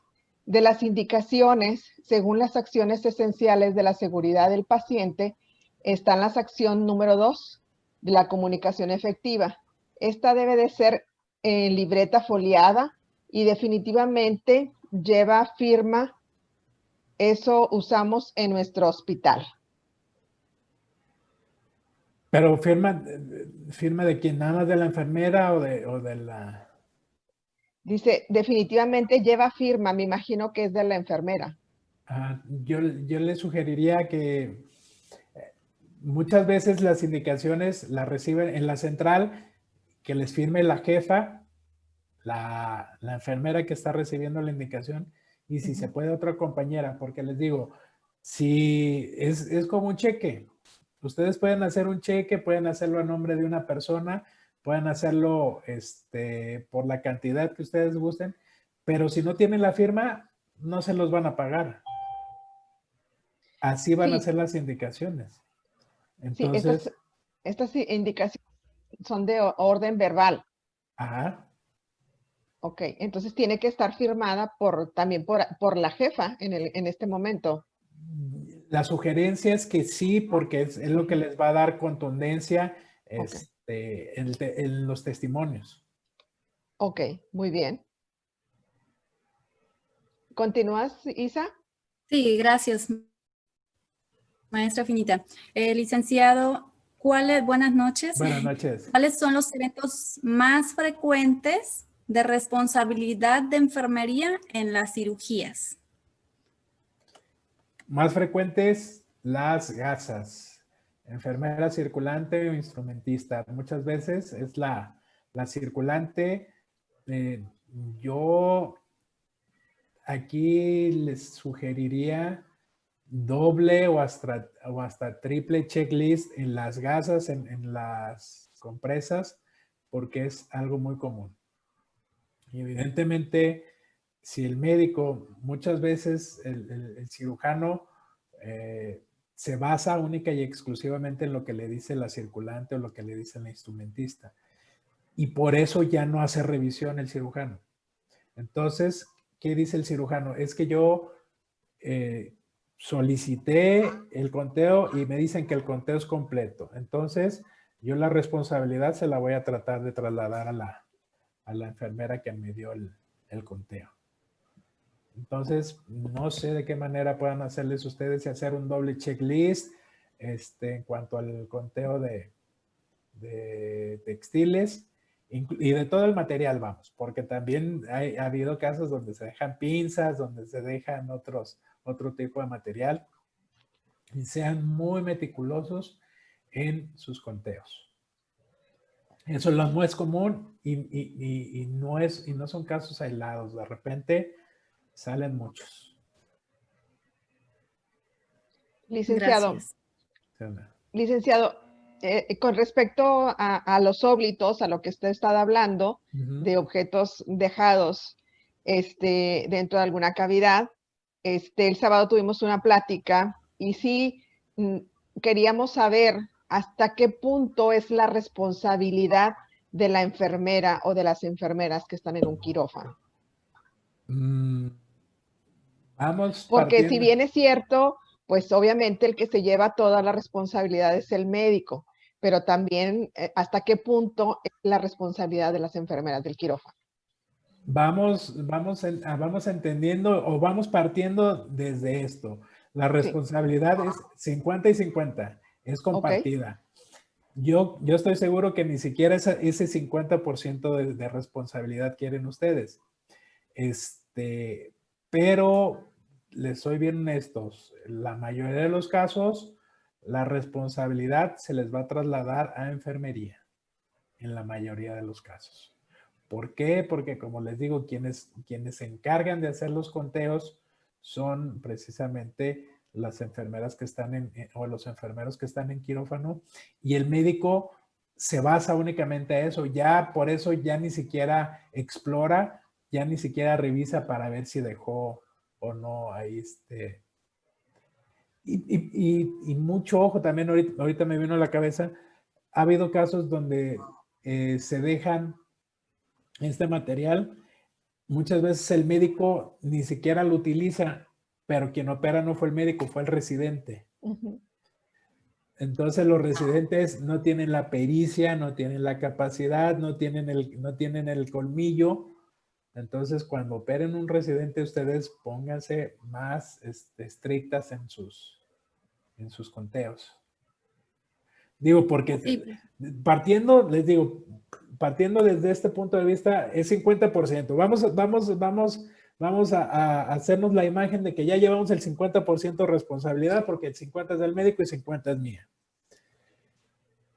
de las indicaciones, según las acciones esenciales de la seguridad del paciente, está en la acción número 2 de la comunicación efectiva. Esta debe de ser en libreta foliada y definitivamente lleva firma. Eso usamos en nuestro hospital. Pero firma de quién, nada más de la enfermera o de la... Dice, definitivamente lleva firma, me imagino que es de la enfermera. Yo le sugeriría que muchas veces las indicaciones las reciben en la central, que les firme la jefa, la enfermera que está recibiendo la indicación, y si se puede otra compañera, porque les digo, si es como un cheque, ustedes pueden hacer un cheque, pueden hacerlo a nombre de una persona, pueden hacerlo por la cantidad que ustedes gusten, pero si no tienen la firma, no se los van a pagar. Así van a ser las indicaciones. Entonces, sí, estas indicaciones son de orden verbal. Ajá. Ok, entonces tiene que estar firmada también por la jefa en este momento. La sugerencia es que sí, porque es lo que les va a dar contundencia en los testimonios. Ok, muy bien. ¿Continúas, Isa? Sí, gracias, maestra Finita. Licenciado, buenas noches. Buenas noches. ¿Cuáles son los eventos más frecuentes de responsabilidad de enfermería en las cirugías? Más frecuentes, las gasas. Enfermera circulante o instrumentista. Muchas veces es la circulante. Yo aquí les sugeriría doble o hasta triple checklist en las gasas, en las compresas, porque es algo muy común. Y evidentemente, si el médico, muchas veces el cirujano se basa única y exclusivamente en lo que le dice la circulante o lo que le dice la instrumentista. Y por eso ya no hace revisión el cirujano. Entonces, ¿qué dice el cirujano? Es que yo solicité el conteo y me dicen que el conteo es completo. Entonces, yo la responsabilidad se la voy a tratar de trasladar a la enfermera que me dio el conteo. Entonces, no sé de qué manera puedan hacerles ustedes y hacer un doble checklist. en cuanto al conteo de textiles y de todo el material, vamos, porque también ha habido casos donde se dejan pinzas, donde se dejan otro tipo de material, y sean muy meticulosos en sus conteos. Eso no es común y no son casos aislados. De repente salen muchos. Licenciado, Gracias. licenciado, con respecto a los óblitos, a lo que usted estaba hablando, de objetos dejados dentro de alguna cavidad, el sábado tuvimos una plática y sí queríamos saber hasta qué punto es la responsabilidad de la enfermera o de las enfermeras que están en un quirófano. Vamos Porque partiendo. si bien es cierto, pues obviamente el que se lleva toda la responsabilidad es el médico, pero también hasta qué punto es la responsabilidad de las enfermeras del quirófano. Vamos entendiendo o vamos partiendo desde esto. La responsabilidad es 50 y 50, es compartida. Yo estoy seguro que ni siquiera ese 50% de responsabilidad quieren ustedes. Pero les soy bien honestos, la mayoría de los casos, la responsabilidad se les va a trasladar a enfermería, en la mayoría de los casos. ¿Por qué? Porque como les digo, quienes se encargan de hacer los conteos son precisamente las enfermeras que están o los enfermeros que están en quirófano, y el médico se basa únicamente a eso. Ya por eso ya ni siquiera explora, ya ni siquiera revisa para ver si dejó o no ahí y mucho ojo también, ahorita me vino a la cabeza, ha habido casos donde se dejan este material, muchas veces el médico ni siquiera lo utiliza, pero quien opera no fue el médico, fue el residente. Entonces los residentes no tienen la pericia, no tienen la capacidad, no tienen el colmillo. Entonces cuando operen un residente, ustedes pónganse más estrictas en sus conteos. Digo, porque partiendo desde este punto de vista, es 50%. Vamos a hacernos la imagen de que ya llevamos el 50% de responsabilidad, porque el 50% es del médico y 50% es mía.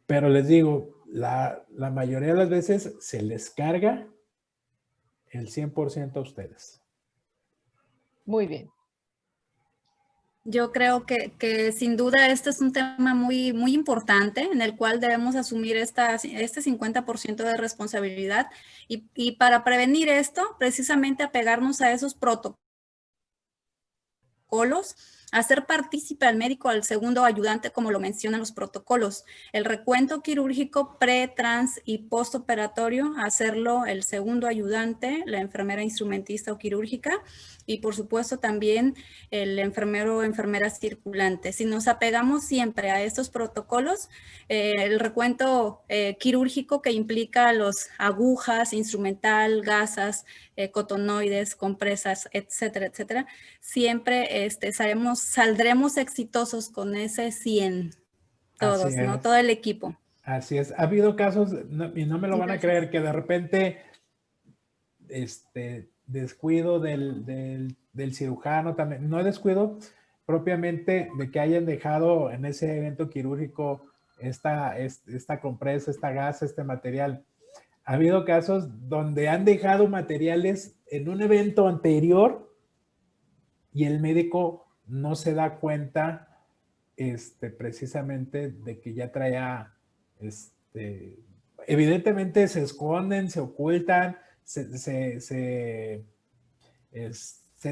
Pero les digo, la mayoría de las veces se les carga el 100% a ustedes. Muy bien. Yo creo que sin duda este es un tema muy, muy importante en el cual debemos asumir este 50% de responsabilidad y para prevenir esto, precisamente apegarnos a esos protocolos, hacer partícipe al médico, al segundo ayudante, como lo mencionan los protocolos. El recuento quirúrgico pre, trans y postoperatorio, hacerlo el segundo ayudante, la enfermera instrumentista o quirúrgica, y por supuesto también el enfermero o enfermera circulante. Si nos apegamos siempre a estos protocolos, el recuento quirúrgico que implica los agujas, instrumental, gasas, cotonoides, compresas, etcétera, etcétera, siempre saldremos exitosos con ese 100, todos, ¿no? Todo el equipo. Así es. Ha habido casos, y no me lo van a creer, que de repente descuido del cirujano también, no descuido propiamente de que hayan dejado en ese evento quirúrgico esta compresa, esta gasa, este material. Ha habido casos donde han dejado materiales en un evento anterior y el médico no se da cuenta precisamente de que ya traía, evidentemente se esconden, se ocultan, se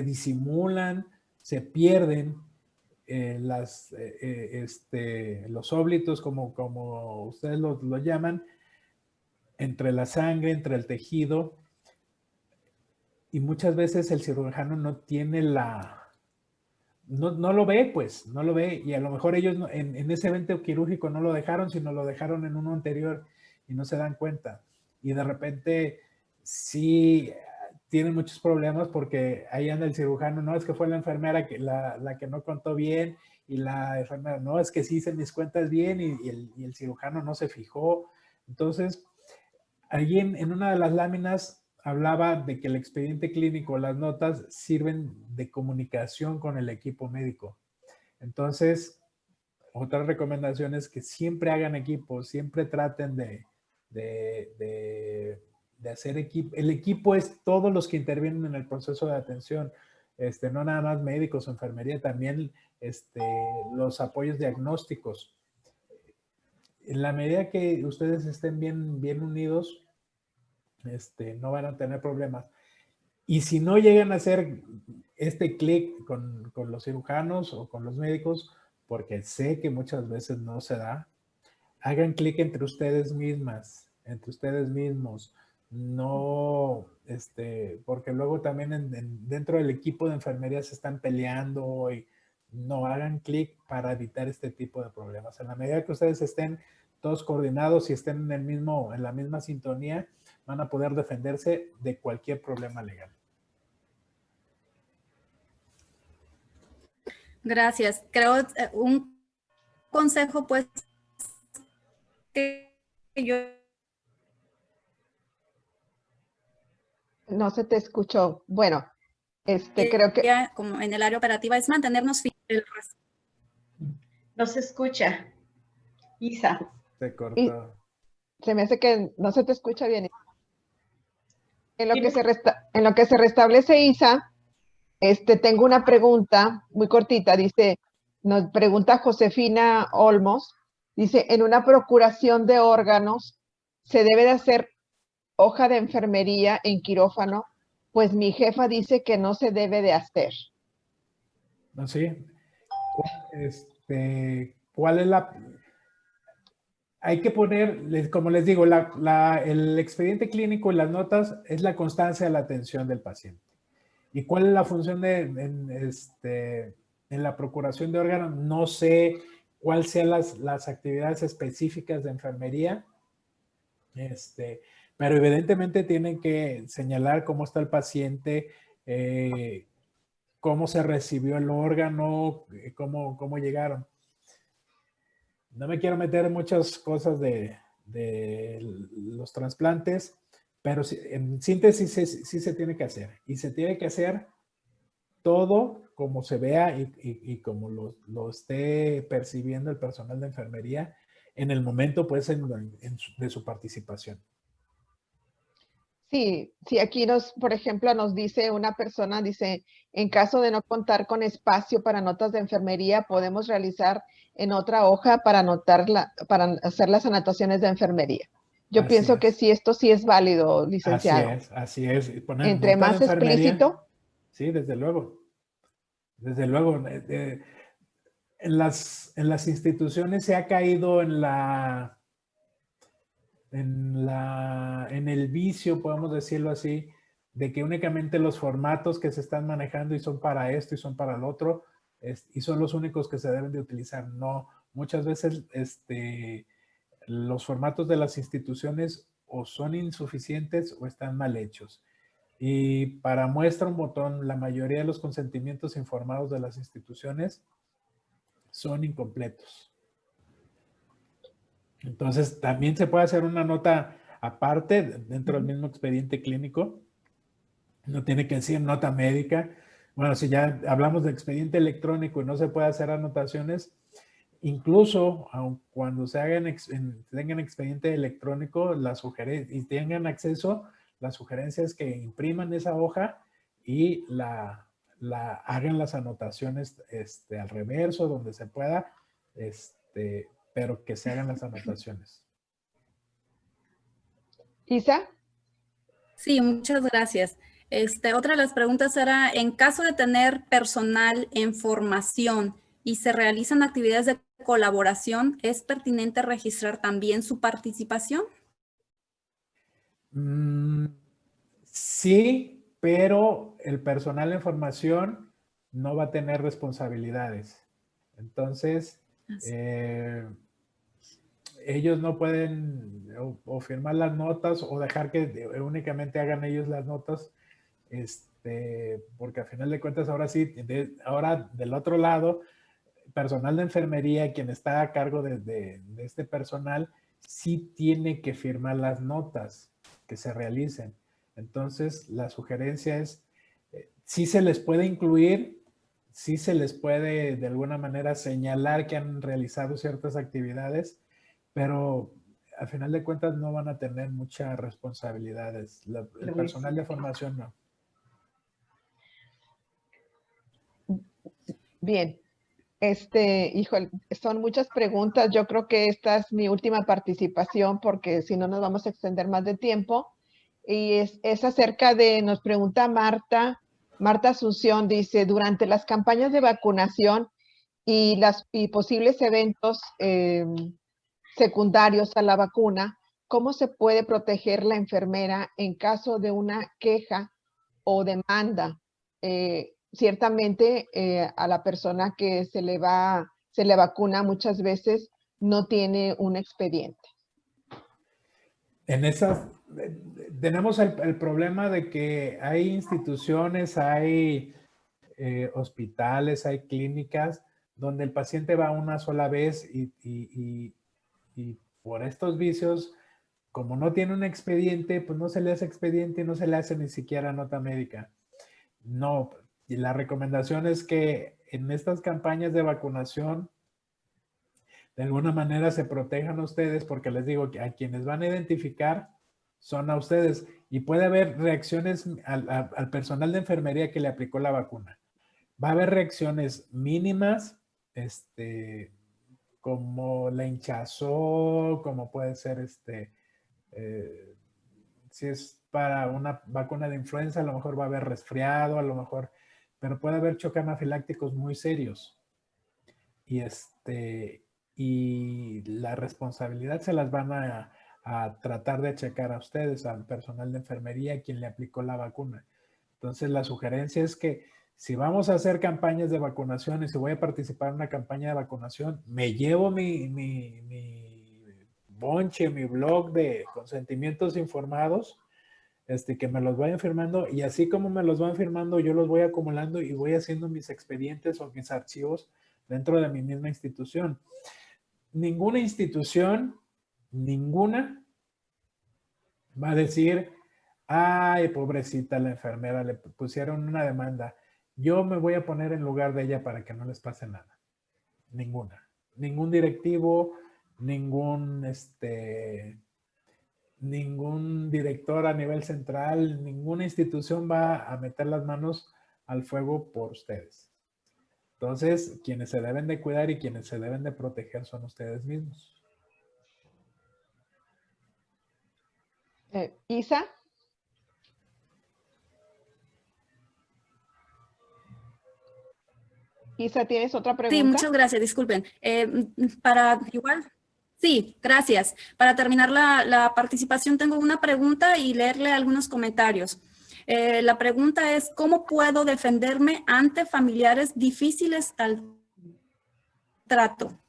disimulan, se pierden los óblitos, como ustedes lo llaman, entre la sangre, entre el tejido, y muchas veces el cirujano no tiene no lo ve, pues, no lo ve, y a lo mejor ellos en ese evento quirúrgico no lo dejaron, sino lo dejaron en uno anterior y no se dan cuenta. Y de repente sí tienen muchos problemas porque ahí anda el cirujano, no, es que fue la enfermera la que no contó bien y la enfermera, no, es que sí hice mis cuentas bien y el cirujano no se fijó. Entonces, allí en una de las láminas hablaba de que el expediente clínico, las notas sirven de comunicación con el equipo médico. Entonces, otra recomendación es que siempre hagan equipo, siempre traten de hacer equipo. El equipo es todos los que intervienen en el proceso de atención, no nada más médicos o enfermería, también los apoyos diagnósticos. En la medida que ustedes estén bien unidos, no van a tener problemas. Y si no llegan a hacer este clic con los cirujanos o con los médicos, porque sé que muchas veces no se da, hagan clic entre ustedes mismas, entre ustedes mismos. No, porque luego también dentro del equipo de enfermería se están peleando y no hagan clic para evitar este tipo de problemas. En la medida que ustedes estén todos coordinados y estén en la misma sintonía, van a poder defenderse de cualquier problema legal. Gracias. Creo un consejo, pues, que yo... No se te escuchó. Bueno, creo que... Como en el área operativa es mantenernos fieles. No se escucha. Isa. Se cortó. Se me hace que no se te escucha bien. En lo que se restablece, Isa, tengo una pregunta muy cortita. Dice, nos pregunta Josefina Olmos, dice, en una procuración de órganos, ¿se debe de hacer hoja de enfermería en quirófano? Pues mi jefa dice que no se debe de hacer. ¿No? Sí. ¿Cuál es la...? Hay que poner, como les digo, el expediente clínico y las notas es la constancia de la atención del paciente. ¿Y cuál es la función en la procuración de órganos? No sé cuáles sean las actividades específicas de enfermería, pero evidentemente tienen que señalar cómo está el paciente, cómo se recibió el órgano, cómo llegaron. No me quiero meter en muchas cosas de los trasplantes, pero en síntesis sí se tiene que hacer. Y se tiene que hacer todo como se vea y como lo esté percibiendo el personal de enfermería en el momento, pues, de su participación. Sí, aquí por ejemplo, nos dice una persona, dice, en caso de no contar con espacio para notas de enfermería, podemos realizar en otra hoja para para hacer las anotaciones de enfermería. Yo pienso que sí, esto sí es válido, licenciado. Así es. Poner Entre nota más de enfermería, explícito. Sí, desde luego. Desde luego. En las instituciones se ha caído en el vicio, podemos decirlo así, de que únicamente los formatos que se están manejando y son para esto y son para el otro, y son los únicos que se deben de utilizar. No, muchas veces los formatos de las instituciones o son insuficientes o están mal hechos. Y para muestra un botón, la mayoría de los consentimientos informados de las instituciones son incompletos. Entonces, también se puede hacer una nota aparte dentro del mismo expediente clínico. No tiene que decir nota médica. Bueno, si ya hablamos de expediente electrónico y no se puede hacer anotaciones, incluso aun cuando tengan expediente electrónico y tengan acceso, la sugerencia es que impriman esa hoja y hagan las anotaciones al reverso, donde se pueda, pero que se hagan las anotaciones. ¿Isa? Sí, muchas gracias. Otra de las preguntas era, en caso de tener personal en formación y se realizan actividades de colaboración, ¿es pertinente registrar también su participación? Sí, pero el personal en formación no va a tener responsabilidades. Entonces, ellos no pueden o firmar las notas o dejar que únicamente hagan ellos las notas, porque a final de cuentas ahora sí, ahora del otro lado, personal de enfermería, quien está a cargo de este personal, sí tiene que firmar las notas que se realicen. Entonces, la sugerencia es, sí se les puede incluir, sí se les puede de alguna manera señalar que han realizado ciertas actividades, pero al final de cuentas no van a tener muchas responsabilidades. El personal de formación no. Bien. Híjole, son muchas preguntas. Yo creo que esta es mi última participación porque si no nos vamos a extender más de tiempo. Y es acerca de, nos pregunta Marta Asunción, dice, durante las campañas de vacunación y posibles eventos secundarios a la vacuna, ¿cómo se puede proteger la enfermera en caso de una queja o demanda? Ciertamente a la persona que se le vacuna muchas veces no tiene un expediente. En esas, tenemos el problema de que hay instituciones, hay hospitales, hay clínicas donde el paciente va una sola vez y por estos vicios, como no tiene un expediente, pues no se le hace expediente y no se le hace ni siquiera nota médica. No, y la recomendación es que en estas campañas de vacunación, de alguna manera se protejan ustedes, porque les digo que a quienes van a identificar son a ustedes. Y puede haber reacciones al personal de enfermería que le aplicó la vacuna. Va a haber reacciones mínimas, como la hinchazón, como puede ser si es para una vacuna de influenza, a lo mejor va a haber resfriado, a lo mejor, pero puede haber choques anafilácticos muy serios. Y la responsabilidad se las van a tratar de checar a ustedes, al personal de enfermería, quien le aplicó la vacuna. Entonces, la sugerencia es que si vamos a hacer campañas de vacunación y si voy a participar en una campaña de vacunación, me llevo mi bonche, mi blog de consentimientos informados, que me los vayan firmando, y así como me los van firmando, yo los voy acumulando y voy haciendo mis expedientes o mis archivos dentro de mi misma institución. Ninguna institución, ninguna, va a decir, ay, pobrecita la enfermera, le pusieron una demanda. Yo me voy a poner en lugar de ella para que no les pase nada. Ninguna. Ningún directivo, ningún director a nivel central, ninguna institución va a meter las manos al fuego por ustedes. Entonces, quienes se deben de cuidar y quienes se deben de proteger son ustedes mismos. Isa. Isa, ¿tienes otra pregunta? Sí, muchas gracias, disculpen. Para igual, sí, gracias. Para terminar la participación tengo una pregunta y leerle algunos comentarios. La pregunta es, ¿cómo puedo defenderme ante familiares difíciles al trato?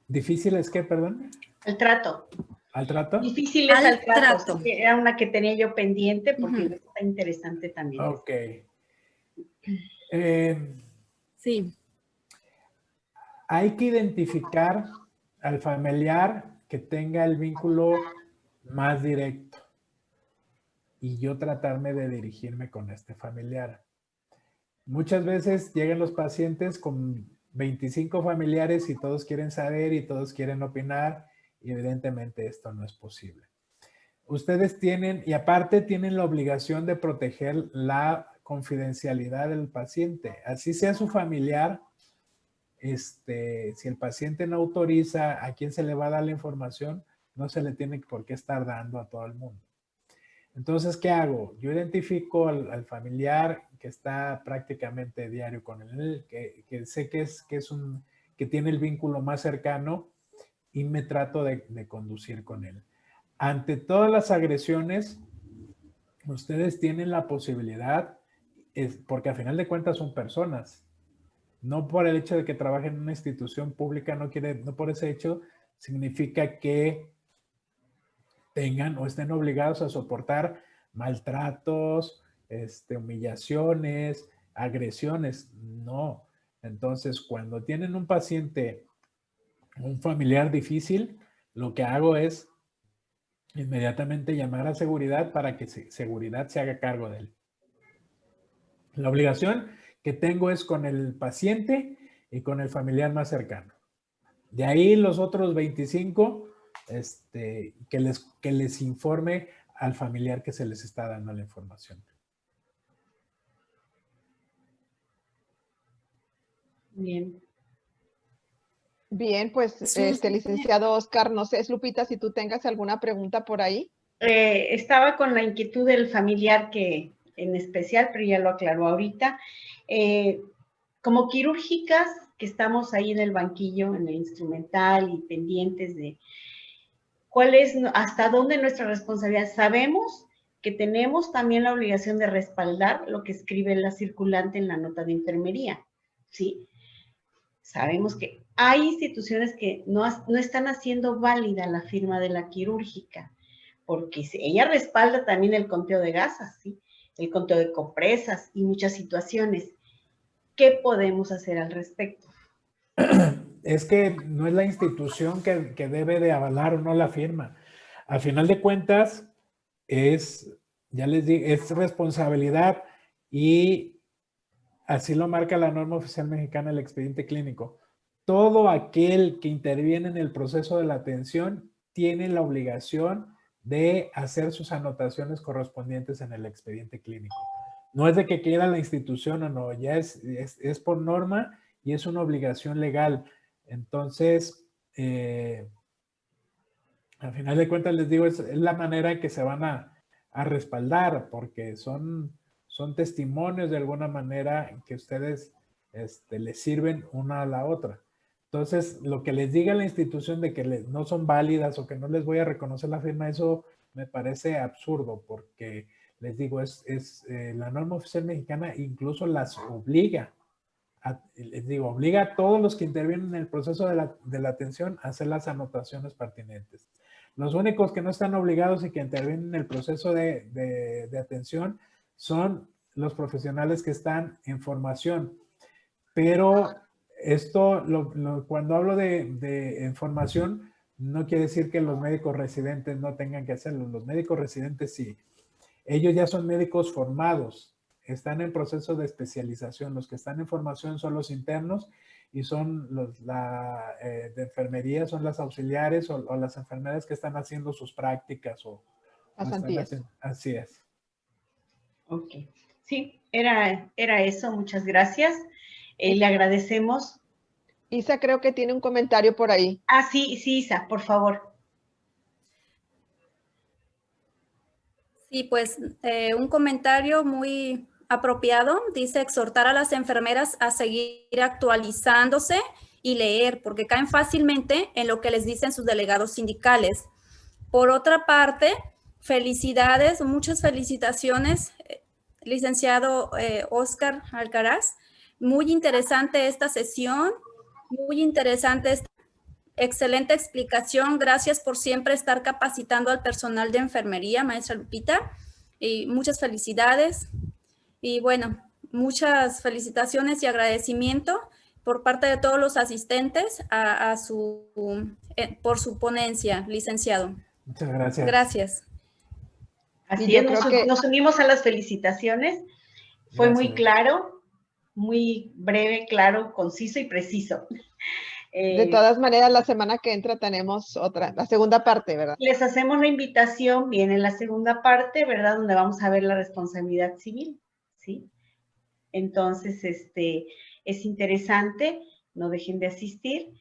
¿Difíciles qué, perdón? El trato. ¿Al trato? Difíciles al trato. trato. Sí, era una que tenía yo pendiente porque está interesante también. Ok. Sí. Hay que identificar al familiar que tenga el vínculo más directo y yo tratarme de dirigirme con este familiar. Muchas veces llegan los pacientes con 25 familiares y todos quieren saber y todos quieren opinar y evidentemente esto no es posible. Ustedes tienen, y aparte tienen la obligación de proteger la confidencialidad del paciente. Así sea su familiar, si el paciente no autoriza a quién se le va a dar la información, no se le tiene por qué estar dando a todo el mundo. Entonces, ¿qué hago? Yo identifico al familiar que está prácticamente diario con él, que sé que tiene el vínculo más cercano y me trato de conducir con él. Ante todas las agresiones, ustedes tienen la posibilidad, porque a final de cuentas son personas. No por el hecho de que trabajen en una institución pública, no por ese hecho significa que tengan o estén obligados a soportar maltratos, humillaciones, agresiones. No, Entonces, cuando tienen un paciente, un familiar difícil, lo que hago es inmediatamente llamar a seguridad para que seguridad se haga cargo de él. La obligación que tengo es con el paciente y con el familiar más cercano. De ahí los otros 25, que les informe al familiar que se les está dando la información. Bien. Bien, pues, licenciado Oscar, no sé, Lupita, si tú tengas alguna pregunta por ahí. Estaba con la inquietud del familiar que en especial, pero ya lo aclaró ahorita. Como quirúrgicas, que estamos ahí en el banquillo, en el instrumental y pendientes de cuál es, hasta dónde nuestra responsabilidad. Sabemos que tenemos también la obligación de respaldar lo que escribe la circulante en la nota de enfermería, ¿sí? Sabemos que hay instituciones que no están haciendo válida la firma de la quirúrgica, porque ella respalda también el conteo de gasas, ¿sí? El conteo de compresas y muchas situaciones. ¿Qué podemos hacer al respecto? Es que no es la institución que debe de avalar o no la firma. Al final de cuentas, ya les digo, es responsabilidad y así lo marca la norma oficial mexicana del expediente clínico. Todo aquel que interviene en el proceso de la atención tiene la obligación de hacer sus anotaciones correspondientes en el expediente clínico. No es de que quiera la institución o no, ya es por norma y es una obligación legal. Entonces, al final de cuentas les digo, es la manera en que se van a respaldar, porque son testimonios de alguna manera que ustedes les sirven una a la otra. Entonces, lo que les diga la institución de que no son válidas o que no les voy a reconocer la firma, eso me parece absurdo, porque les digo, la norma oficial mexicana incluso las obliga. Les digo, obliga a todos los que intervienen en el proceso de la atención a hacer las anotaciones pertinentes. Los únicos que no están obligados y que intervienen en el proceso de atención son los profesionales que están en formación. Pero esto, cuando hablo de formación, no quiere decir que los médicos residentes no tengan que hacerlo. Los médicos residentes sí. Ellos ya son médicos formados, están en proceso de especialización. Los que están en formación son los internos y son de enfermería, son las auxiliares o las enfermeras que están haciendo sus prácticas. Así es. Ok. Sí, era eso. Muchas gracias. Le agradecemos. Isa creo que tiene un comentario por ahí. Sí, Isa, por favor. Sí, pues un comentario muy apropiado. Dice exhortar a las enfermeras a seguir actualizándose y leer, porque caen fácilmente en lo que les dicen sus delegados sindicales. Por otra parte, felicidades, muchas felicitaciones, licenciado Oscar Alcaraz. Muy interesante esta sesión, muy interesante esta excelente explicación. Gracias por siempre estar capacitando al personal de enfermería, maestra Lupita. Y muchas felicidades. Y bueno, muchas felicitaciones y agradecimiento por parte de todos los asistentes por su ponencia, licenciado. Muchas gracias. Gracias. Así es, nos unimos a las felicitaciones. Fue gracias. Muy claro, muy breve, claro, conciso y preciso. De todas maneras, la semana que entra tenemos la segunda parte, ¿verdad? Les hacemos la invitación, viene la segunda parte, ¿verdad? Donde vamos a ver la responsabilidad civil, ¿sí? Entonces, es interesante, no dejen de asistir.